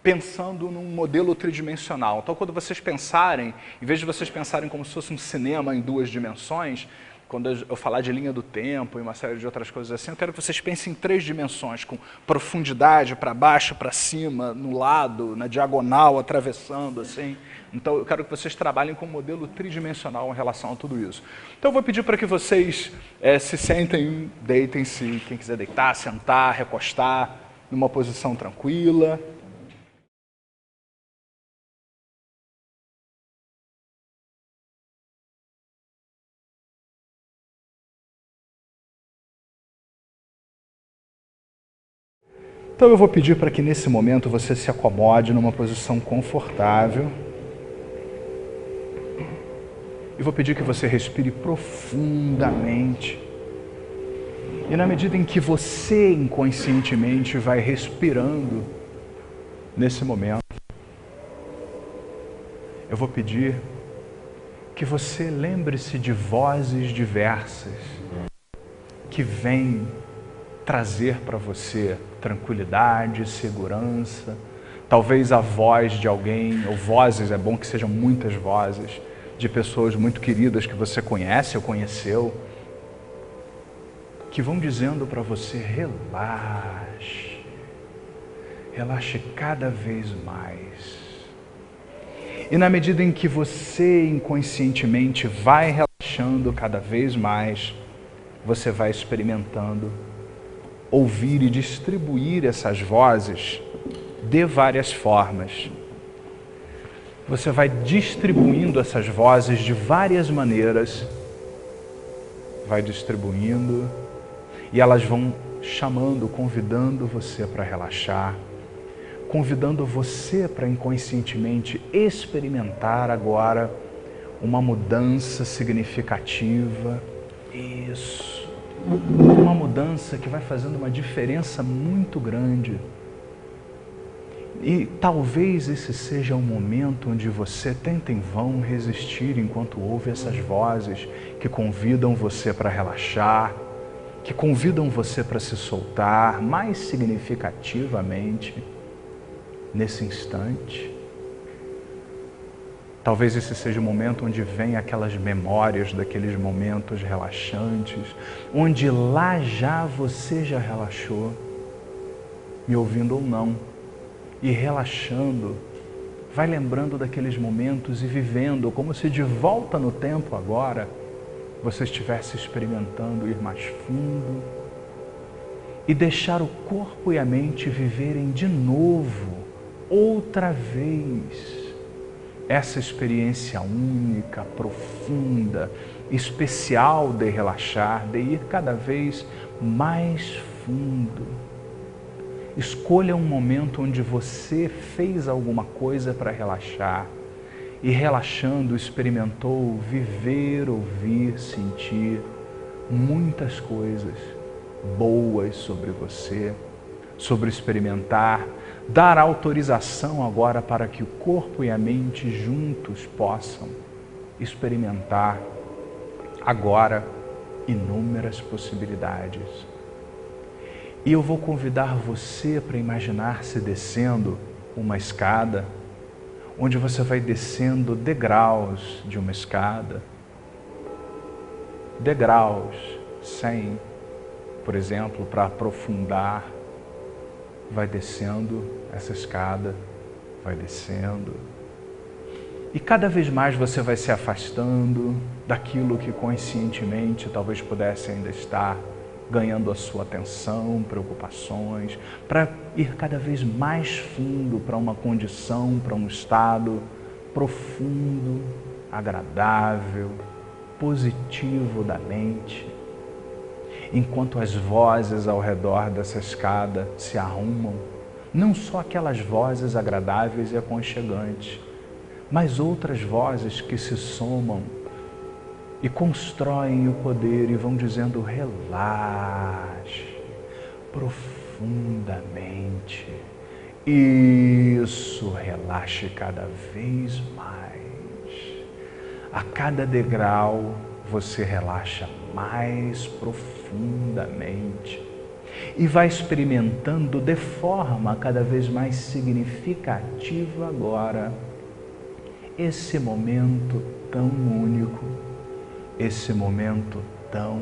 pensando num modelo tridimensional. Então, quando vocês pensarem, em vez de vocês pensarem como se fosse um cinema em 2 dimensões, quando eu falar de linha do tempo e uma série de outras coisas assim, eu quero que vocês pensem em 3 dimensões, com profundidade para baixo, para cima, no lado, na diagonal, atravessando, assim. Então, eu quero que vocês trabalhem com um modelo tridimensional em relação a tudo isso. Então, eu vou pedir para que vocês se sentem, deitem-se, quem quiser deitar, sentar, recostar, numa posição tranquila. Então eu vou pedir para que nesse momento você se acomode numa posição confortável. E vou pedir que você respire profundamente. E na medida em que você inconscientemente vai respirando nesse momento, eu vou pedir que você lembre-se de vozes diversas que vêm trazer para você tranquilidade, segurança. Talvez a voz de alguém, ou vozes, é bom que sejam muitas vozes, de pessoas muito queridas que você conhece ou conheceu, que vão dizendo para você: relaxe, relaxe cada vez mais. E na medida em que você inconscientemente vai relaxando cada vez mais, você vai experimentando ouvir e distribuir essas vozes de várias formas. Você vai distribuindo essas vozes de várias maneiras, vai distribuindo, e elas vão chamando, convidando você para relaxar, convidando você para inconscientemente experimentar agora uma mudança significativa. Isso. Uma mudança que vai fazendo uma diferença muito grande. E talvez esse seja um momento onde você tenta em vão resistir enquanto ouve essas vozes que convidam você para relaxar, que convidam você para se soltar mais significativamente nesse instante. Talvez esse seja o momento onde vem aquelas memórias daqueles momentos relaxantes, onde lá já você já relaxou, me ouvindo ou não, e relaxando, vai lembrando daqueles momentos e vivendo como se de volta no tempo agora você estivesse experimentando ir mais fundo e deixar o corpo e a mente viverem de novo, outra vez, essa experiência única, profunda, especial de relaxar, de ir cada vez mais fundo. Escolha um momento onde você fez alguma coisa para relaxar e, relaxando, experimentou viver, ouvir, sentir muitas coisas boas sobre você, sobre experimentar, dar autorização agora para que o corpo e a mente juntos possam experimentar agora inúmeras possibilidades. E eu vou convidar você para imaginar-se descendo uma escada, onde você vai descendo degraus de uma escada, degraus sem, por exemplo, para aprofundar, vai descendo essa escada, vai descendo. E cada vez mais você vai se afastando daquilo que conscientemente talvez pudesse ainda estar ganhando a sua atenção, preocupações, para ir cada vez mais fundo para uma condição, para um estado profundo, agradável, positivo da mente. Enquanto as vozes ao redor dessa escada se arrumam, não só aquelas vozes agradáveis e aconchegantes, mas outras vozes que se somam e constroem o poder e vão dizendo: relaxe profundamente. Isso, relaxe cada vez mais. A cada degrau você relaxa mais profundamente e vai experimentando de forma cada vez mais significativa agora esse momento tão único, esse momento tão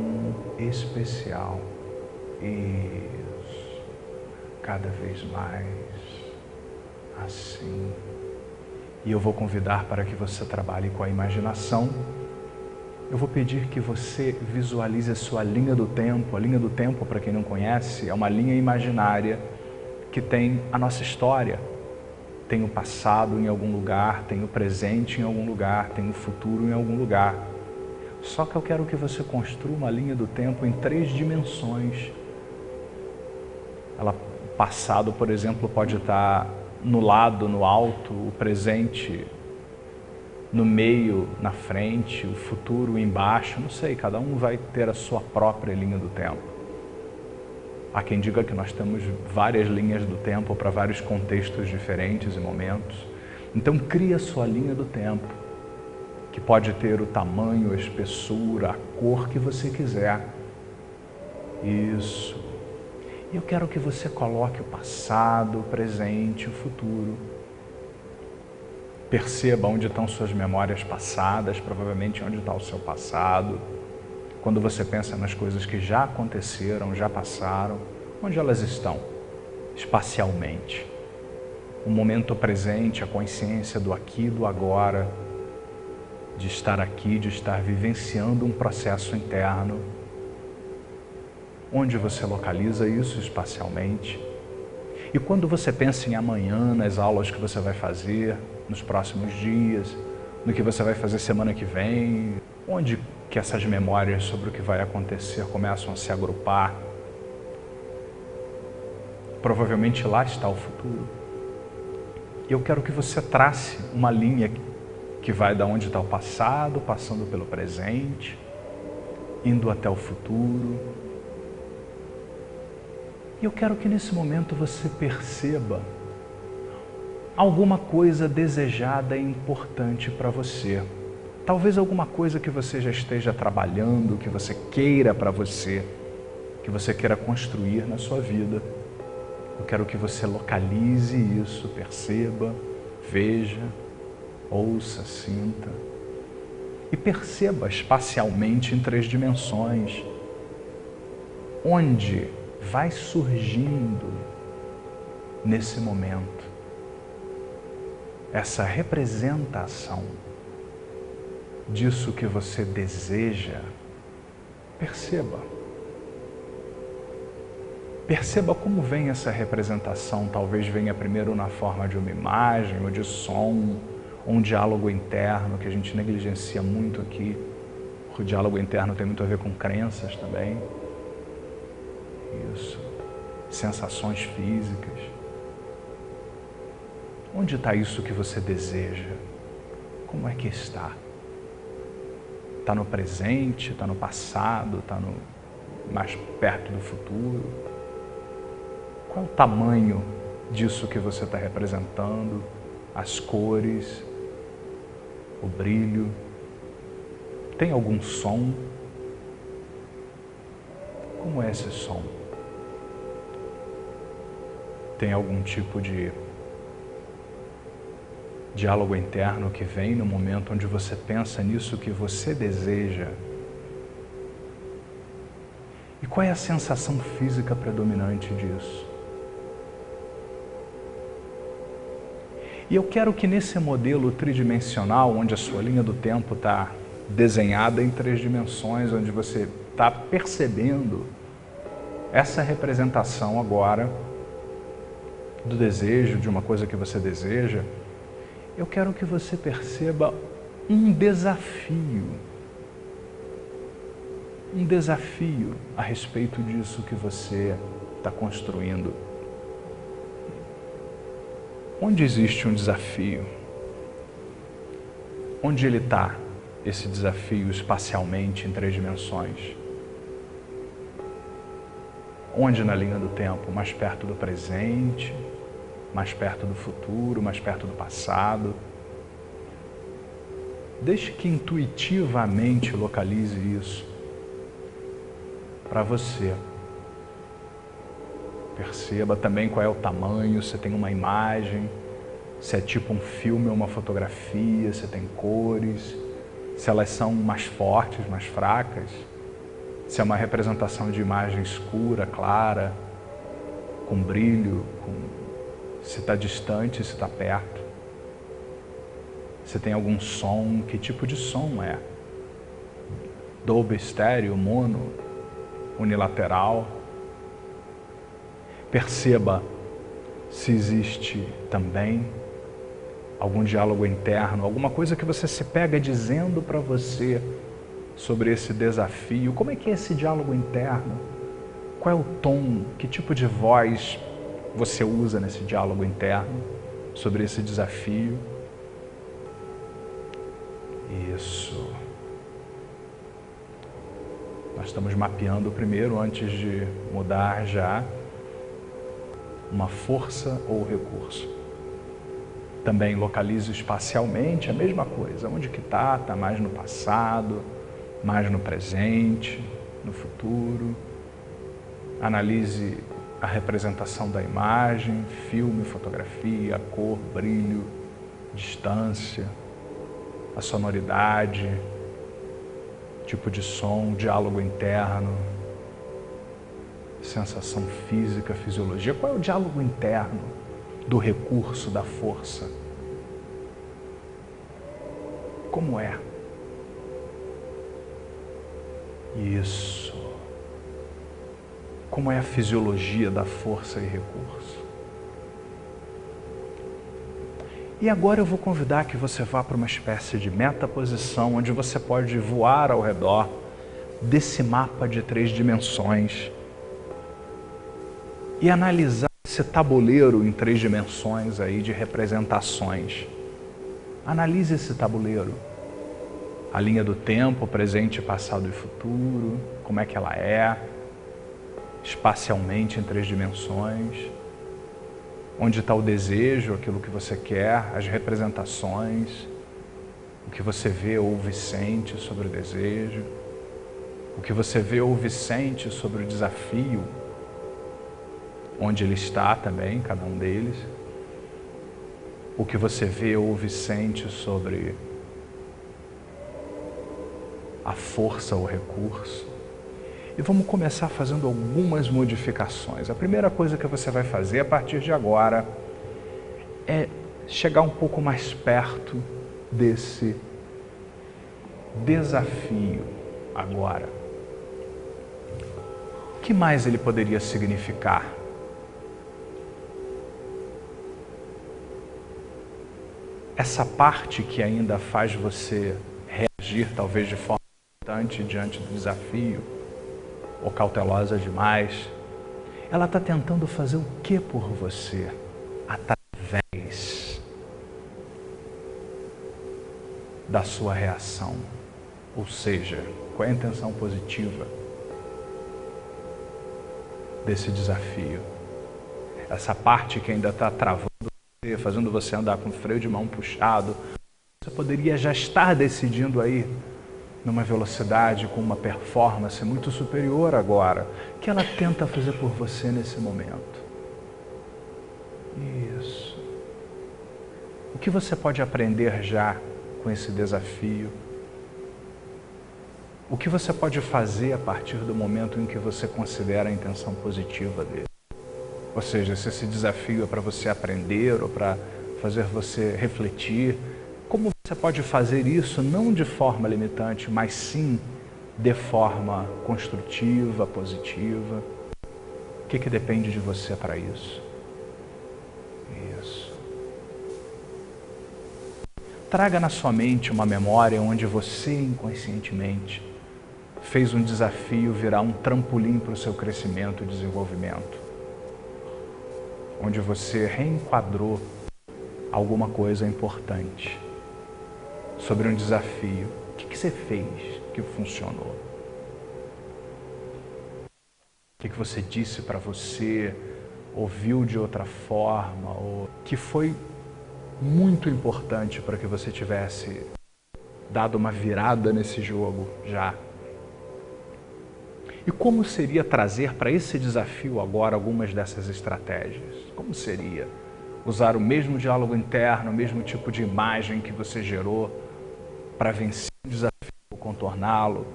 especial. Isso, cada vez mais assim. E eu vou convidar para que você trabalhe com a imaginação. Eu vou pedir que você visualize a sua linha do tempo. A linha do tempo, para quem não conhece, é uma linha imaginária que tem a nossa história. Tem o passado em algum lugar, tem o presente em algum lugar, tem o futuro em algum lugar. Só que eu quero que você construa uma linha do tempo em 3 dimensões. O passado, por exemplo, pode estar no lado, no alto, o presente no meio, na frente, o futuro embaixo, não sei, cada um vai ter a sua própria linha do tempo. Há quem diga que nós temos várias linhas do tempo para vários contextos diferentes e momentos. Então crie a sua linha do tempo que pode ter o tamanho, a espessura, a cor que você quiser. Isso. E eu quero que você coloque o passado, o presente e o futuro. Perceba onde estão suas memórias passadas, provavelmente onde está o seu passado. Quando você pensa nas coisas que já aconteceram, já passaram, onde elas estão? Espacialmente. O momento presente, a consciência do aqui e do agora, de estar aqui, de estar vivenciando um processo interno. Onde você localiza isso espacialmente? E quando você pensa em amanhã, nas aulas que você vai fazer, nos próximos dias, no que você vai fazer semana que vem, onde que essas memórias sobre o que vai acontecer começam a se agrupar? Provavelmente lá está o futuro. E eu quero que você trace uma linha que vai da onde está o passado, passando pelo presente, indo até o futuro. E eu quero que nesse momento você perceba alguma coisa desejada e importante para você. Talvez alguma coisa que você já esteja trabalhando, que você queira para você, que você queira construir na sua vida. Eu quero que você localize isso, perceba, veja, ouça, sinta. E perceba espacialmente em 3 dimensões, onde vai surgindo nesse momento essa representação disso que você deseja. Perceba. Perceba como vem essa representação. Talvez venha primeiro na forma de uma imagem ou de som, ou um diálogo interno que a gente negligencia muito aqui. O diálogo interno tem muito a ver com crenças também. Isso. Sensações físicas. Onde está isso que você deseja? Como é que está? Está no presente? Está no passado? Está mais perto do futuro? Qual é o tamanho disso que você está representando? As cores? O brilho? Tem algum som? Como é esse som? Tem algum tipo de diálogo interno que vem no momento onde você pensa nisso que você deseja? E qual é a sensação física predominante disso? E eu quero que nesse modelo tridimensional, onde a sua linha do tempo está desenhada em 3 dimensões, onde você está percebendo essa representação agora do desejo, de uma coisa que você deseja, eu quero que você perceba um desafio a respeito disso que você está construindo. Onde existe um desafio? Onde ele está, esse desafio espacialmente em 3 dimensões? Onde na linha do tempo? Mais perto do presente? Mais perto do futuro? Mais perto do passado? Deixe que intuitivamente localize isso para você. Perceba também qual é o tamanho, se tem uma imagem, se é tipo um filme ou uma fotografia, se tem cores, se elas são mais fortes, mais fracas, se é uma representação de imagem escura, clara, com brilho, se está distante, se está perto, se tem algum som, que tipo de som é? Dolby, estéreo, mono, unilateral? Perceba se existe também algum diálogo interno, alguma coisa que você se pega dizendo para você sobre esse desafio. Como é que é esse diálogo interno? Qual é o tom? Que tipo de voz você usa nesse diálogo interno sobre esse desafio? Isso. Nós estamos mapeando primeiro, antes de mudar já, uma força ou recurso. Também localize espacialmente a mesma coisa. Onde que está? Está mais no passado, mais no presente, no futuro. Analise a representação da imagem, filme, fotografia, cor, brilho, distância, a sonoridade, tipo de som, diálogo interno, sensação física, fisiologia. Qual é o diálogo interno do recurso, da força? Como é? Isso. Como é a fisiologia da força e recurso? E agora eu vou convidar que você vá para uma espécie de metaposição, onde você pode voar ao redor desse mapa de 3 dimensões e analisar esse tabuleiro em 3 dimensões aí de representações. Analise esse tabuleiro. A linha do tempo, presente, passado e futuro, como é que ela é, espacialmente em 3 dimensões. Onde está o desejo, aquilo que você quer, as representações, o que você vê, ouve, sente sobre o desejo, o que você vê, ouve, sente sobre o desafio, onde ele está também, cada um deles, o que você vê, ouve, sente sobre a força ou recurso. E vamos começar fazendo algumas modificações. A primeira coisa que você vai fazer a partir de agora é chegar um pouco mais perto desse desafio agora. O que mais ele poderia significar? Essa parte que ainda faz você reagir, talvez de forma importante diante do desafio, ou cautelosa demais, ela está tentando fazer o que por você? Através da sua reação. Ou seja, qual é a intenção positiva desse desafio? Essa parte que ainda está travando você, fazendo você andar com o freio de mão puxado, você poderia já estar decidindo aí numa velocidade, com uma performance muito superior agora, que ela tenta fazer por você nesse momento. Isso. O que você pode aprender já com esse desafio? O que você pode fazer a partir do momento em que você considera a intenção positiva dele? Ou seja, se esse desafio é para você aprender ou para fazer você refletir, como você pode fazer isso não de forma limitante, mas sim de forma construtiva, positiva? O que depende de você para isso? Isso. Traga na sua mente uma memória onde você inconscientemente fez um desafio virar um trampolim para o seu crescimento e desenvolvimento. Onde você reenquadrou alguma coisa importante sobre um desafio. O que você fez que funcionou? O que você disse para você, ouviu de outra forma, ou que foi muito importante para que você tivesse dado uma virada nesse jogo já? E como seria trazer para esse desafio agora algumas dessas estratégias? Como seria usar o mesmo diálogo interno, o mesmo tipo de imagem que você gerou para vencer o desafio, contorná-lo?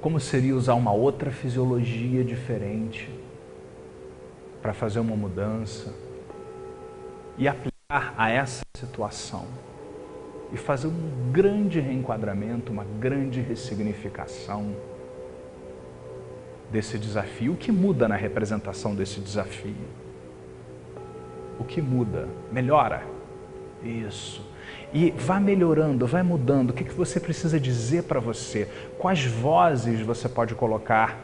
Como seria usar uma outra fisiologia diferente para fazer uma mudança e aplicar a essa situação e fazer um grande reenquadramento, uma grande ressignificação desse desafio? O que muda na representação desse desafio? O que muda? Melhora? Isso. E vá melhorando, vai mudando. O que você precisa dizer para você? Quais vozes você pode colocar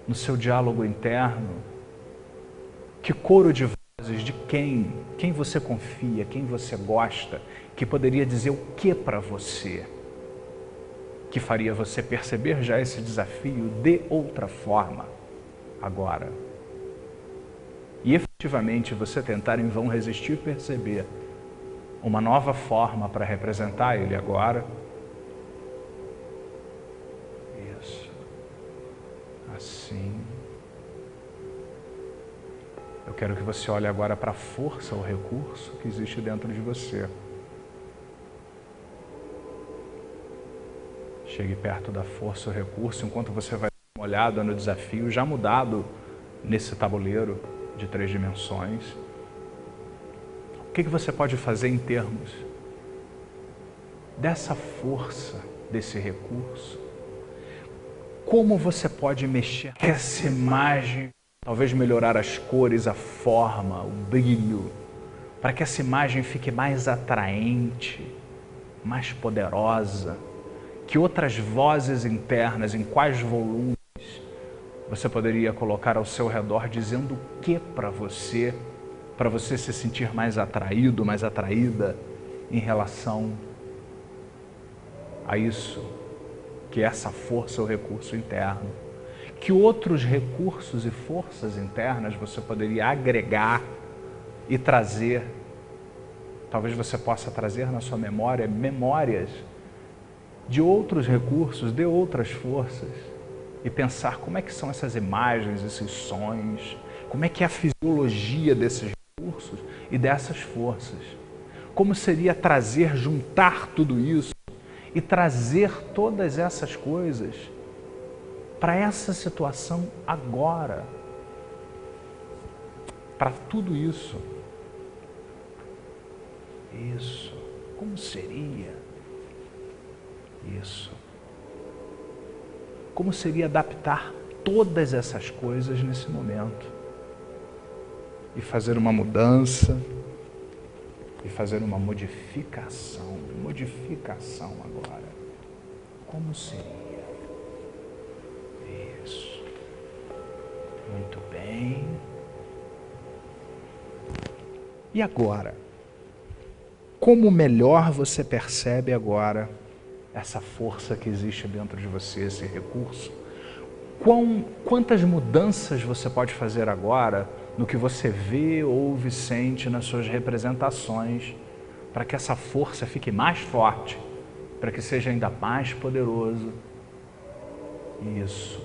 no seu diálogo interno? Que coro de vozes de quem? Quem você confia, quem você gosta, que poderia dizer o que para você? Que faria você perceber já esse desafio de outra forma agora. E efetivamente você tentar em vão resistir e perceber uma nova forma para representar ele agora. Isso. Assim. Eu quero que você olhe agora para a força, o recurso que existe dentro de você. Chegue perto da força, o recurso, enquanto você vai dar uma olhada no desafio já mudado nesse tabuleiro de 3 dimensões. O que você pode fazer em termos dessa força, desse recurso? Como você pode mexer essa imagem, talvez melhorar as cores, a forma, o brilho, para que essa imagem fique mais atraente, mais poderosa, que outras vozes internas, em quais volumes você poderia colocar ao seu redor dizendo o que para você se sentir mais atraído, mais atraída em relação a isso, que é essa força, o recurso interno. Que outros recursos e forças internas você poderia agregar e trazer. Talvez você possa trazer na sua memória memórias de outros recursos, de outras forças, e pensar como é que são essas imagens, esses sons, como é que é a fisiologia desses recursos e dessas forças. Como seria trazer, juntar tudo isso e trazer todas essas coisas para essa situação agora, para tudo isso. Isso, como seria? Isso. Como seria adaptar todas essas coisas nesse momento? E fazer uma mudança, e fazer uma modificação. Modificação agora. Como seria? Isso. Muito bem. E agora? Como melhor você percebe agora essa força que existe dentro de você, esse recurso? Quantas mudanças você pode fazer agora no que você vê, ouve, sente nas suas representações, para que essa força fique mais forte, para que seja ainda mais poderoso? Isso.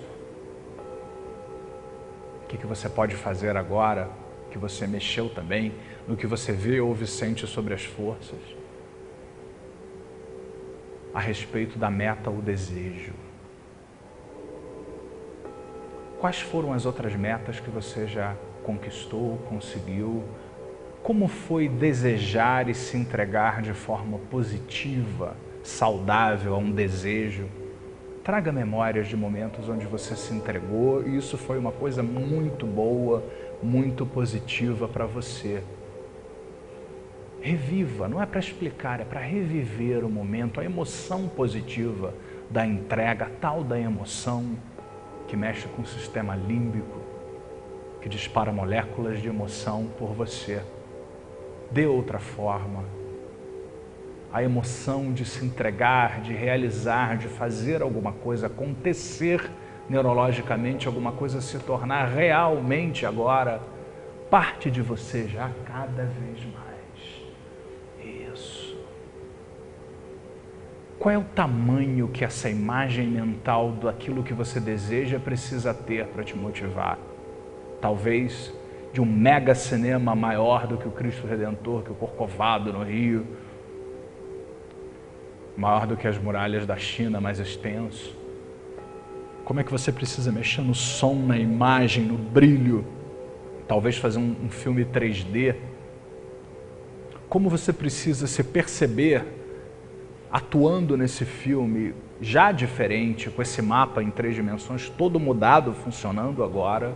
O que você pode fazer agora, que você mexeu também, no que você vê, ouve, sente sobre as forças, a respeito da meta ou desejo? Quais foram as outras metas que você já conquistou, conseguiu? Como foi desejar e se entregar de forma positiva, saudável a um desejo? Traga memórias de momentos onde você se entregou e isso foi uma coisa muito boa, muito positiva para você. Reviva, não é para explicar, é para reviver o momento, a emoção positiva da entrega, tal da emoção que mexe com o sistema límbico, que dispara moléculas de emoção por você. De outra forma, a emoção de se entregar, de realizar, de fazer alguma coisa acontecer neurologicamente, alguma coisa se tornar realmente agora parte de você já cada vez mais. Isso. Qual é o tamanho que essa imagem mental daquilo que você deseja precisa ter para te motivar? Talvez de um mega cinema maior do que o Cristo Redentor, que o Corcovado no Rio, maior do que as muralhas da China, mais extenso. Como é que você precisa mexer no som, na imagem, no brilho? Talvez fazer um filme 3D. Como você precisa se perceber atuando nesse filme já diferente, com esse mapa em 3 dimensões, todo mudado, funcionando agora,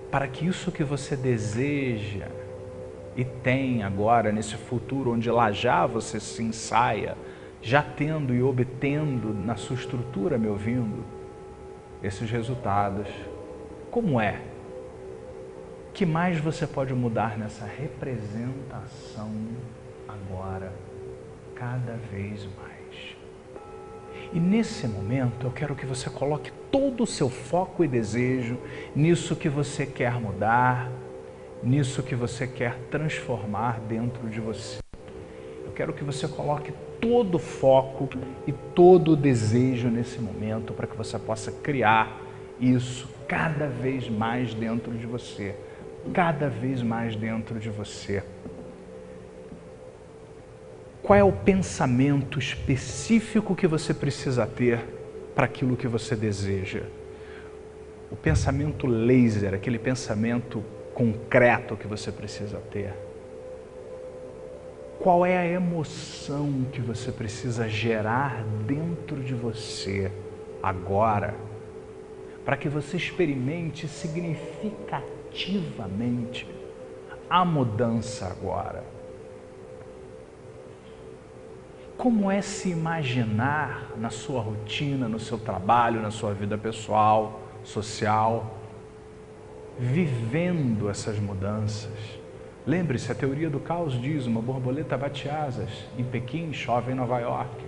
para que isso que você deseja e tem agora, nesse futuro, onde lá já você se ensaia, já tendo e obtendo na sua estrutura, me ouvindo, esses resultados. Como é? Que mais você pode mudar nessa representação agora, cada vez mais? E nesse momento eu quero que você coloque todo o seu foco e desejo nisso que você quer mudar, nisso que você quer transformar dentro de você. Eu quero que você coloque todo o foco e todo o desejo nesse momento para que você possa criar isso cada vez mais dentro de você, cada vez mais dentro de você. Qual é o pensamento específico que você precisa ter para aquilo que você deseja? O pensamento laser, aquele pensamento concreto que você precisa ter. Qual é a emoção que você precisa gerar dentro de você agora, para que você experimente significativamente a mudança agora? Como é se imaginar na sua rotina, no seu trabalho, na sua vida pessoal, social, vivendo essas mudanças? Lembre-se, a teoria do caos diz: uma borboleta bate asas em Pequim, chove em Nova York.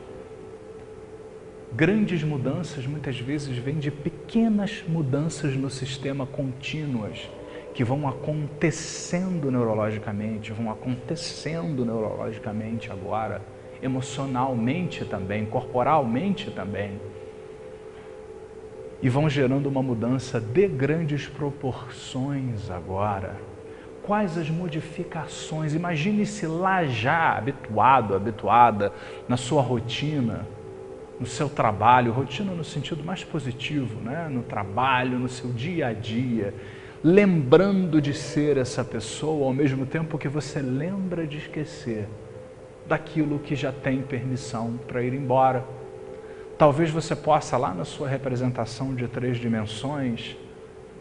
Grandes mudanças muitas vezes vêm de pequenas mudanças no sistema contínuas, que vão acontecendo neurologicamente agora, emocionalmente também, corporalmente também, e vão gerando uma mudança de grandes proporções agora. Quais as modificações? Imagine-se lá já habituada na sua rotina, no seu trabalho, rotina no sentido mais positivo, né? No trabalho, no seu dia a dia, lembrando de ser essa pessoa ao mesmo tempo que você lembra de esquecer daquilo que já tem permissão para ir embora. Talvez você possa, lá na sua representação de 3 dimensões,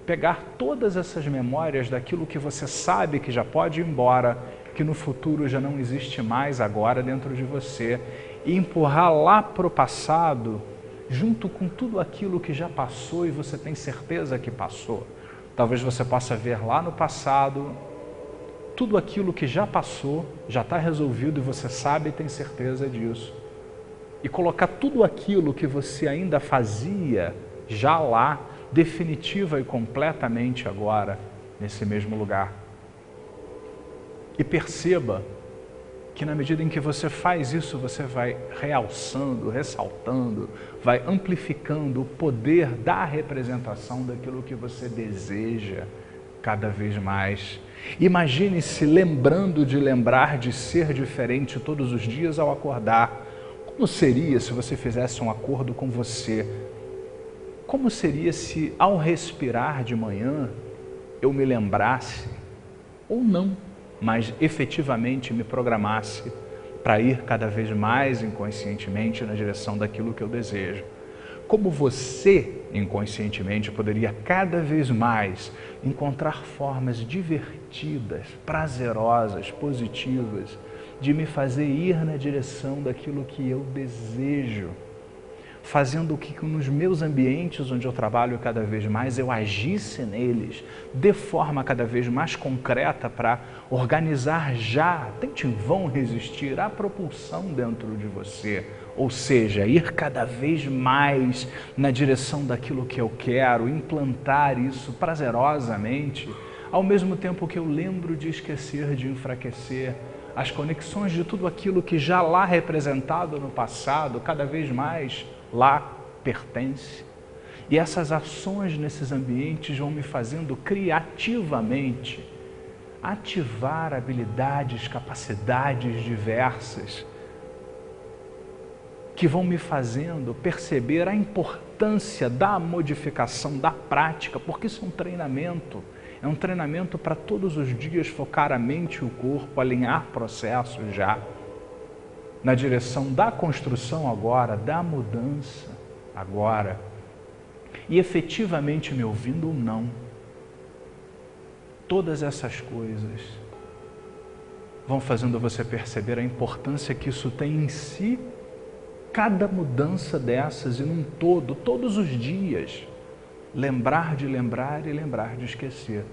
pegar todas essas memórias daquilo que você sabe que já pode ir embora, que no futuro já não existe mais agora dentro de você, e empurrar lá para o passado, junto com tudo aquilo que já passou e você tem certeza que passou. Talvez você possa ver lá no passado tudo aquilo que já passou, já está resolvido e você sabe e tem certeza disso. E colocar tudo aquilo que você ainda fazia já lá, definitiva e completamente agora, nesse mesmo lugar. E perceba que na medida em que você faz isso, você vai realçando, ressaltando, vai amplificando o poder da representação daquilo que você deseja cada vez mais. Imagine-se lembrando de lembrar de ser diferente todos os dias ao acordar. Como seria se você fizesse um acordo com você? Como seria se ao respirar de manhã eu me lembrasse, ou não, mas efetivamente me programasse para ir cada vez mais inconscientemente na direção daquilo que eu desejo? Como você, inconscientemente, poderia cada vez mais encontrar formas divertidas, prazerosas, positivas, de me fazer ir na direção daquilo que eu desejo, fazendo que nos meus ambientes onde eu trabalho cada vez mais, eu agisse neles de forma cada vez mais concreta para organizar já, tente em vão resistir à propulsão dentro de você, ou seja, ir cada vez mais na direção daquilo que eu quero, implantar isso prazerosamente, ao mesmo tempo que eu lembro de esquecer de enfraquecer as conexões de tudo aquilo que já lá representado no passado, cada vez mais lá pertence. E essas ações nesses ambientes vão me fazendo criativamente ativar habilidades, capacidades diversas, que vão me fazendo perceber a importância da modificação, da prática, porque isso é um treinamento. É um treinamento para todos os dias focar a mente e o corpo, alinhar processos já na direção da construção agora, da mudança agora. E efetivamente me ouvindo ou não, todas essas coisas vão fazendo você perceber a importância que isso tem em si, cada mudança dessas e num todo, todos os dias. Lembrar de lembrar e lembrar de esquecer.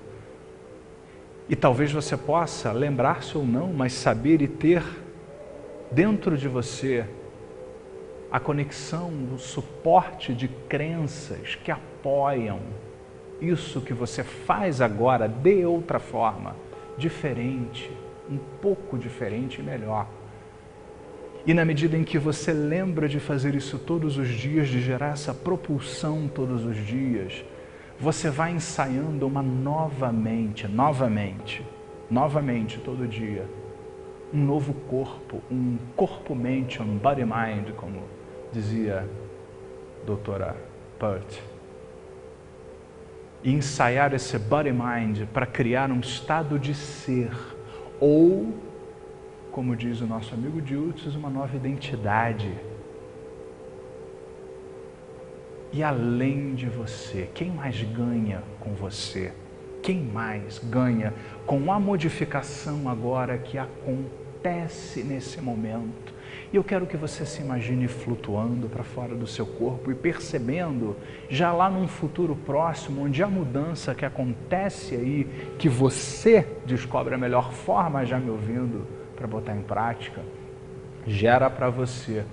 E talvez você possa lembrar-se ou não, mas saber e ter dentro de você a conexão, o suporte de crenças que apoiam isso que você faz agora de outra forma, diferente, um pouco diferente e melhor. E na medida em que você lembra de fazer isso todos os dias, de gerar essa propulsão todos os dias, você vai ensaiando uma novamente, todo dia, um novo corpo, um corpo-mente, um body-mind, como dizia a doutora Pert. E ensaiar esse body-mind para criar um estado de ser, ou, como diz o nosso amigo Diltz, uma nova identidade. E além de você, quem mais ganha com você? Quem mais ganha com a modificação agora que acontece nesse momento? E eu quero que você se imagine flutuando para fora do seu corpo e percebendo, já lá num futuro próximo, onde a mudança que acontece aí, que você descobre a melhor forma, já me ouvindo, para botar em prática, gera para você.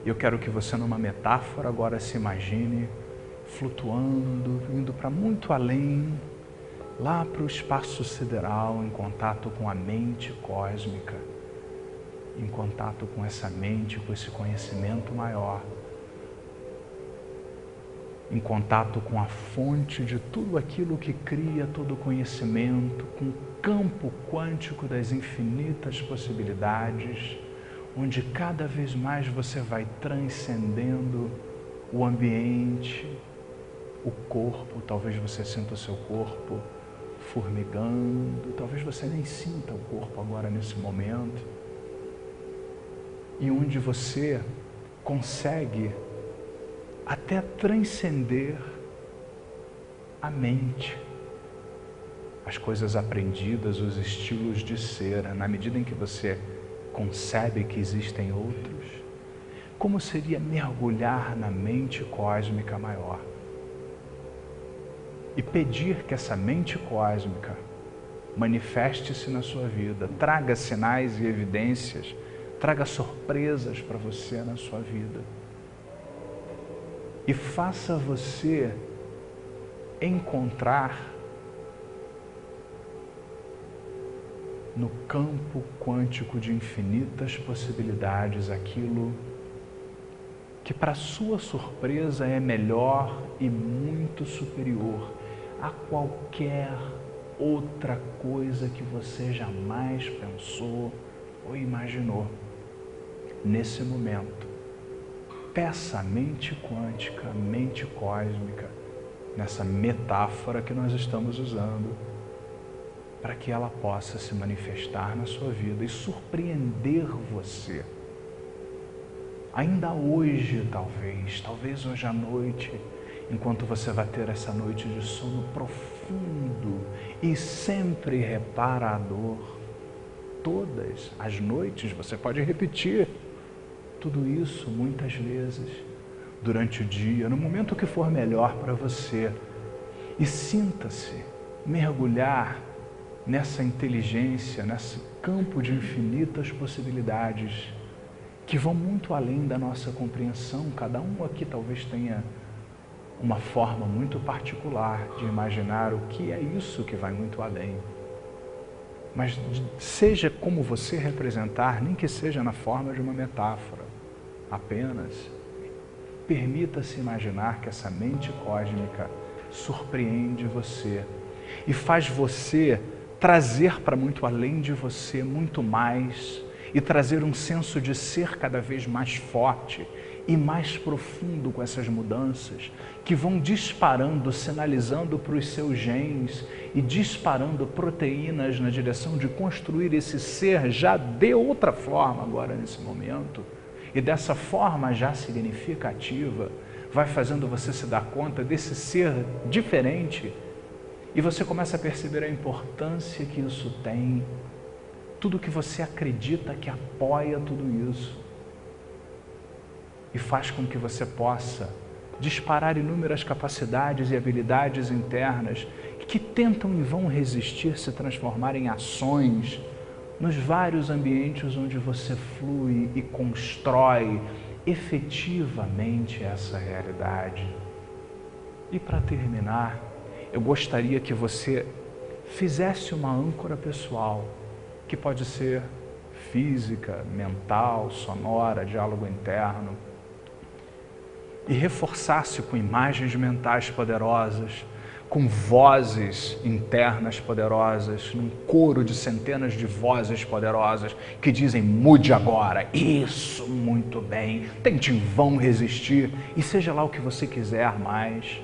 Eu quero que você, numa metáfora, agora se imagine flutuando, indo para muito além, lá para o espaço sideral, em contato com a mente cósmica, em contato com essa mente, com esse conhecimento maior, em contato com a fonte de tudo aquilo que cria todo o conhecimento, com o campo quântico das infinitas possibilidades, onde cada vez mais você vai transcendendo o ambiente, o corpo. Talvez você sinta o seu corpo formigando, talvez você nem sinta o corpo agora nesse momento, e onde você consegue até transcender a mente, as coisas aprendidas, os estilos de ser, na medida em que você concebe que existem outros. Como seria mergulhar na mente cósmica maior e pedir que essa mente cósmica manifeste-se na sua vida, traga sinais e evidências, traga surpresas para você na sua vida e faça você encontrar no campo quântico de infinitas possibilidades aquilo que, para sua surpresa, é melhor e muito superior a qualquer outra coisa que você jamais pensou ou imaginou. Nesse momento, peça a mente quântica, a mente cósmica, nessa metáfora que nós estamos usando, para que ela possa se manifestar na sua vida e surpreender você. Ainda hoje, talvez hoje à noite, enquanto você vai ter essa noite de sono profundo e sempre reparador. Todas as noites você pode repetir tudo isso muitas vezes durante o dia, no momento que for melhor para você. E sinta-se mergulhar nessa inteligência, nesse campo de infinitas possibilidades que vão muito além da nossa compreensão. Cada um aqui talvez tenha uma forma muito particular de imaginar o que é isso que vai muito além. Mas seja como você representar, nem que seja na forma de uma metáfora, apenas permita-se imaginar que essa mente cósmica surpreende você e faz você trazer para muito além de você muito mais e trazer um senso de ser cada vez mais forte e mais profundo com essas mudanças que vão disparando, sinalizando para os seus genes e disparando proteínas na direção de construir esse ser já de outra forma agora nesse momento. E dessa forma já significativa, vai fazendo você se dar conta desse ser diferente e você começa a perceber a importância que isso tem, tudo que você acredita que apoia tudo isso e faz com que você possa disparar inúmeras capacidades e habilidades internas que tentam e vão resistir, se transformar em ações nos vários ambientes onde você flui e constrói efetivamente essa realidade. E para terminar, eu gostaria que você fizesse uma âncora pessoal, que pode ser física, mental, sonora, diálogo interno, e reforçasse com imagens mentais poderosas, com vozes internas poderosas, num coro de centenas de vozes poderosas que dizem: mude agora, isso, muito bem, tente em vão resistir, e seja lá o que você quiser mais,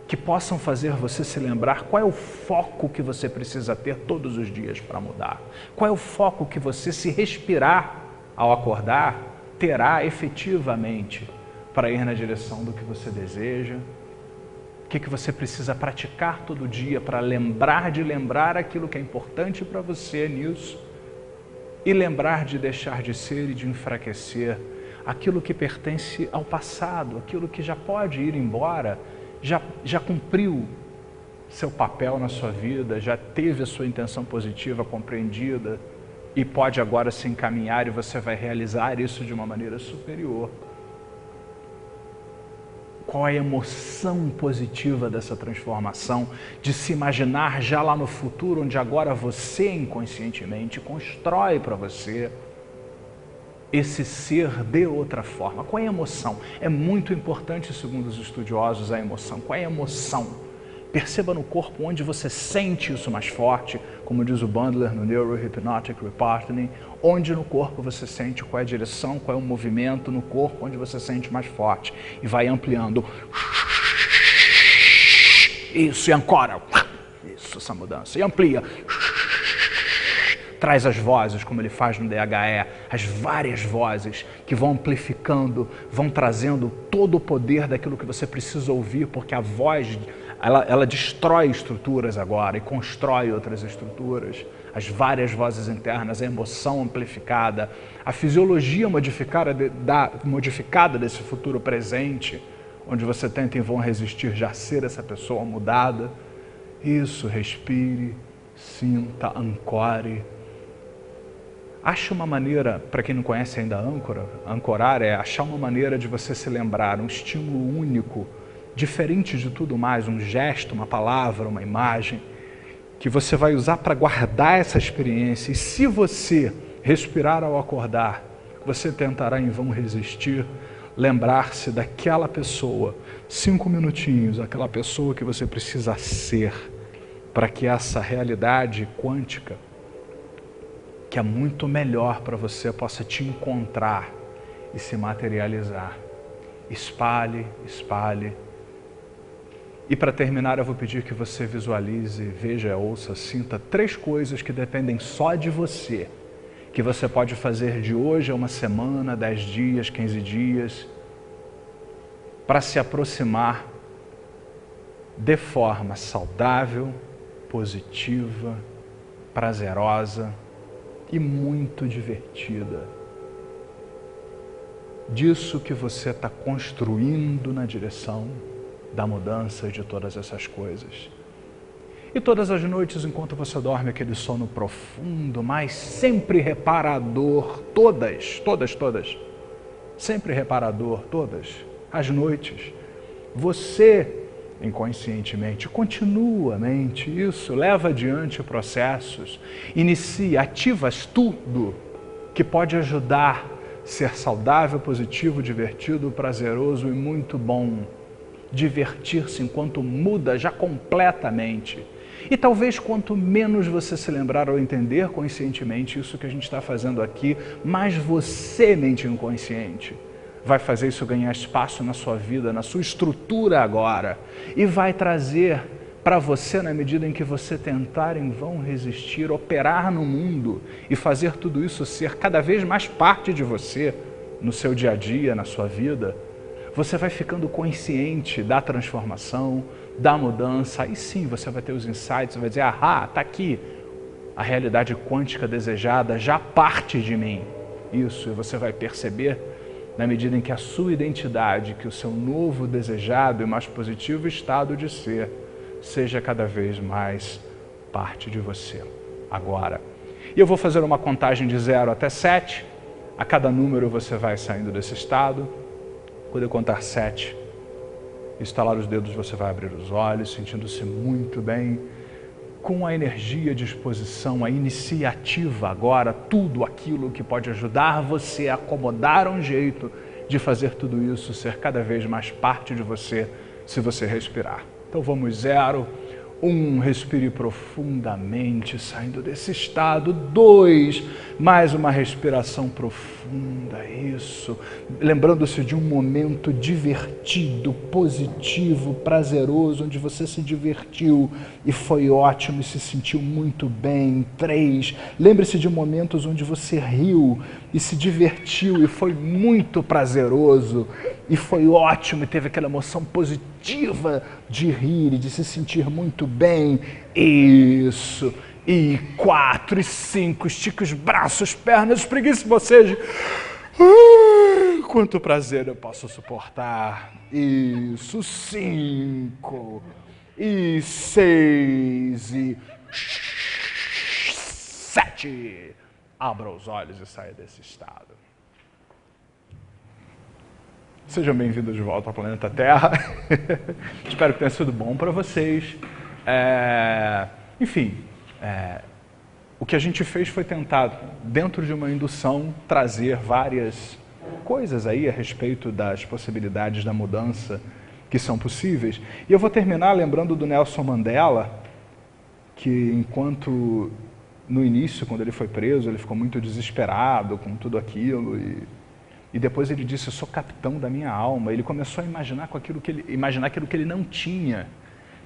que possam fazer você se lembrar qual é o foco que você precisa ter todos os dias para mudar, qual é o foco que você, se respirar ao acordar, terá efetivamente para ir na direção do que você deseja. O que você precisa praticar todo dia para lembrar de lembrar aquilo que é importante para você nisso, e lembrar de deixar de ser e de enfraquecer aquilo que pertence ao passado, aquilo que já pode ir embora, já cumpriu seu papel na sua vida, já teve a sua intenção positiva compreendida e pode agora se encaminhar, e você vai realizar isso de uma maneira superior. Qual é a emoção positiva dessa transformação, de se imaginar já lá no futuro, onde agora você inconscientemente constrói para você esse ser de outra forma? Qual é a emoção? É muito importante, segundo os estudiosos, a emoção. Qual é a emoção? Perceba no corpo onde você sente isso mais forte, como diz o Bandler no Neurohypnotic Repartning, onde no corpo você sente, qual é a direção, qual é o movimento no corpo onde você sente mais forte, e vai ampliando. Isso, e ancora. Isso, essa mudança. E amplia. Traz as vozes, como ele faz no DHE, as várias vozes que vão amplificando, vão trazendo todo o poder daquilo que você precisa ouvir, porque a voz, ela destrói estruturas agora e constrói outras estruturas. As várias vozes internas, a emoção amplificada, a fisiologia modificada desse futuro presente, onde você tenta em vão resistir já ser essa pessoa mudada. Isso, respire, sinta, ancore. Ache uma maneira, para quem não conhece ainda a âncora, ancorar é achar uma maneira de você se lembrar, um estímulo único, diferente de tudo mais, um gesto, uma palavra, uma imagem, que você vai usar para guardar essa experiência. E se você respirar ao acordar, você tentará em vão resistir, lembrar-se daquela pessoa, 5 minutinhos, aquela pessoa que você precisa ser, para que essa realidade quântica, que é muito melhor para você, possa te encontrar e se materializar. Espalhe, espalhe. E para terminar, eu vou pedir que você visualize, veja, ouça, sinta 3 coisas que dependem só de você, que você pode fazer de hoje a uma semana, 10 dias, 15 dias, para se aproximar de forma saudável, positiva, prazerosa e muito divertida, disso que você está construindo na direção da mudança de todas essas coisas. E todas as noites, enquanto você dorme, aquele sono profundo, mas sempre reparador, todas, sempre reparador, todas as noites, você inconscientemente continua a mente, isso, leva adiante processos, inicia, ativas tudo que pode ajudar a ser saudável, positivo, divertido, prazeroso e muito bom. Divertir-se enquanto muda já completamente. E talvez quanto menos você se lembrar ou entender conscientemente isso que a gente está fazendo aqui, mais você, mente inconsciente, vai fazer isso ganhar espaço na sua vida, na sua estrutura agora, e vai trazer para você, na medida em que você tentar em vão resistir, operar no mundo e fazer tudo isso ser cada vez mais parte de você, no seu dia a dia, na sua vida, você vai ficando consciente da transformação, da mudança, aí sim você vai ter os insights, vai dizer, ah, está aqui, a realidade quântica desejada já parte de mim. Isso, e você vai perceber, na medida em que a sua identidade, que o seu novo desejado e mais positivo estado de ser, seja cada vez mais parte de você. Agora, e eu vou fazer uma contagem de 0 até 7, a cada número você vai saindo desse estado. Quando eu contar 7, estalar os dedos, você vai abrir os olhos, sentindo-se muito bem, com a energia, a disposição, a iniciativa agora, tudo aquilo que pode ajudar você a acomodar um jeito de fazer tudo isso ser cada vez mais parte de você, se você respirar. Então vamos 0, 1, respire profundamente, saindo desse estado. 2, mais uma respiração profunda, isso. Lembrando-se de um momento divertido, positivo, prazeroso, onde você se divertiu e foi ótimo e se sentiu muito bem. 3, lembre-se de momentos onde você riu e se divertiu e foi muito prazeroso e foi ótimo e teve aquela emoção positiva de rir e de se sentir muito bem. Isso. E 4 e 5, estique os braços, pernas, espreguice você. Quanto prazer eu posso suportar. Isso. 5 e 6 e 7. Abra os olhos e saia desse estado. Sejam bem-vindos de volta ao planeta Terra. Espero que tenha sido bom para vocês. Enfim, o que a gente fez foi tentar, dentro de uma indução, trazer várias coisas aí a respeito das possibilidades da mudança que são possíveis. E eu vou terminar lembrando do Nelson Mandela, que enquanto no início, quando ele foi preso, ele ficou muito desesperado com tudo aquilo e depois ele disse: eu sou capitão da minha alma. Ele começou a imaginar aquilo que ele não tinha,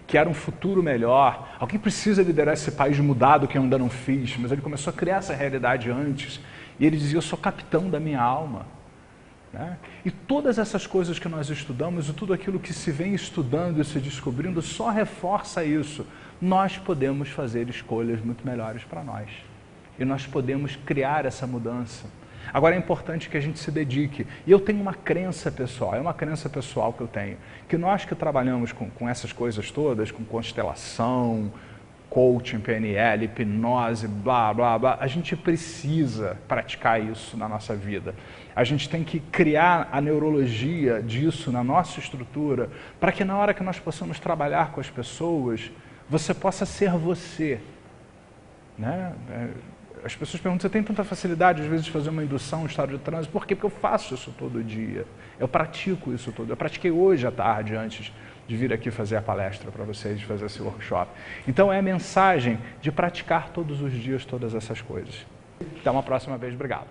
que era um futuro melhor. Alguém precisa liderar esse país mudado que eu ainda não fiz, mas ele começou a criar essa realidade antes. E ele dizia: eu sou capitão da minha alma. Né? E todas essas coisas que nós estudamos e tudo aquilo que se vem estudando e se descobrindo só reforça isso. Nós podemos fazer escolhas muito melhores para nós. E nós podemos criar essa mudança. Agora é importante que a gente se dedique. E eu tenho uma crença pessoal, é uma crença pessoal que eu tenho, que nós que trabalhamos com essas coisas todas, com constelação, coaching, PNL, hipnose, blá, blá, blá, a gente precisa praticar isso na nossa vida. A gente tem que criar a neurologia disso na nossa estrutura, para que na hora que nós possamos trabalhar com as pessoas, você possa ser você. Né? As pessoas perguntam: você tem tanta facilidade às vezes de fazer uma indução, um estado de transe? Por quê? Porque eu faço isso todo dia. Eu pratico isso todo. Eu pratiquei hoje à tarde, antes de vir aqui fazer a palestra para vocês, de fazer esse workshop. Então é a mensagem de praticar todos os dias todas essas coisas. Até uma próxima vez. Obrigado.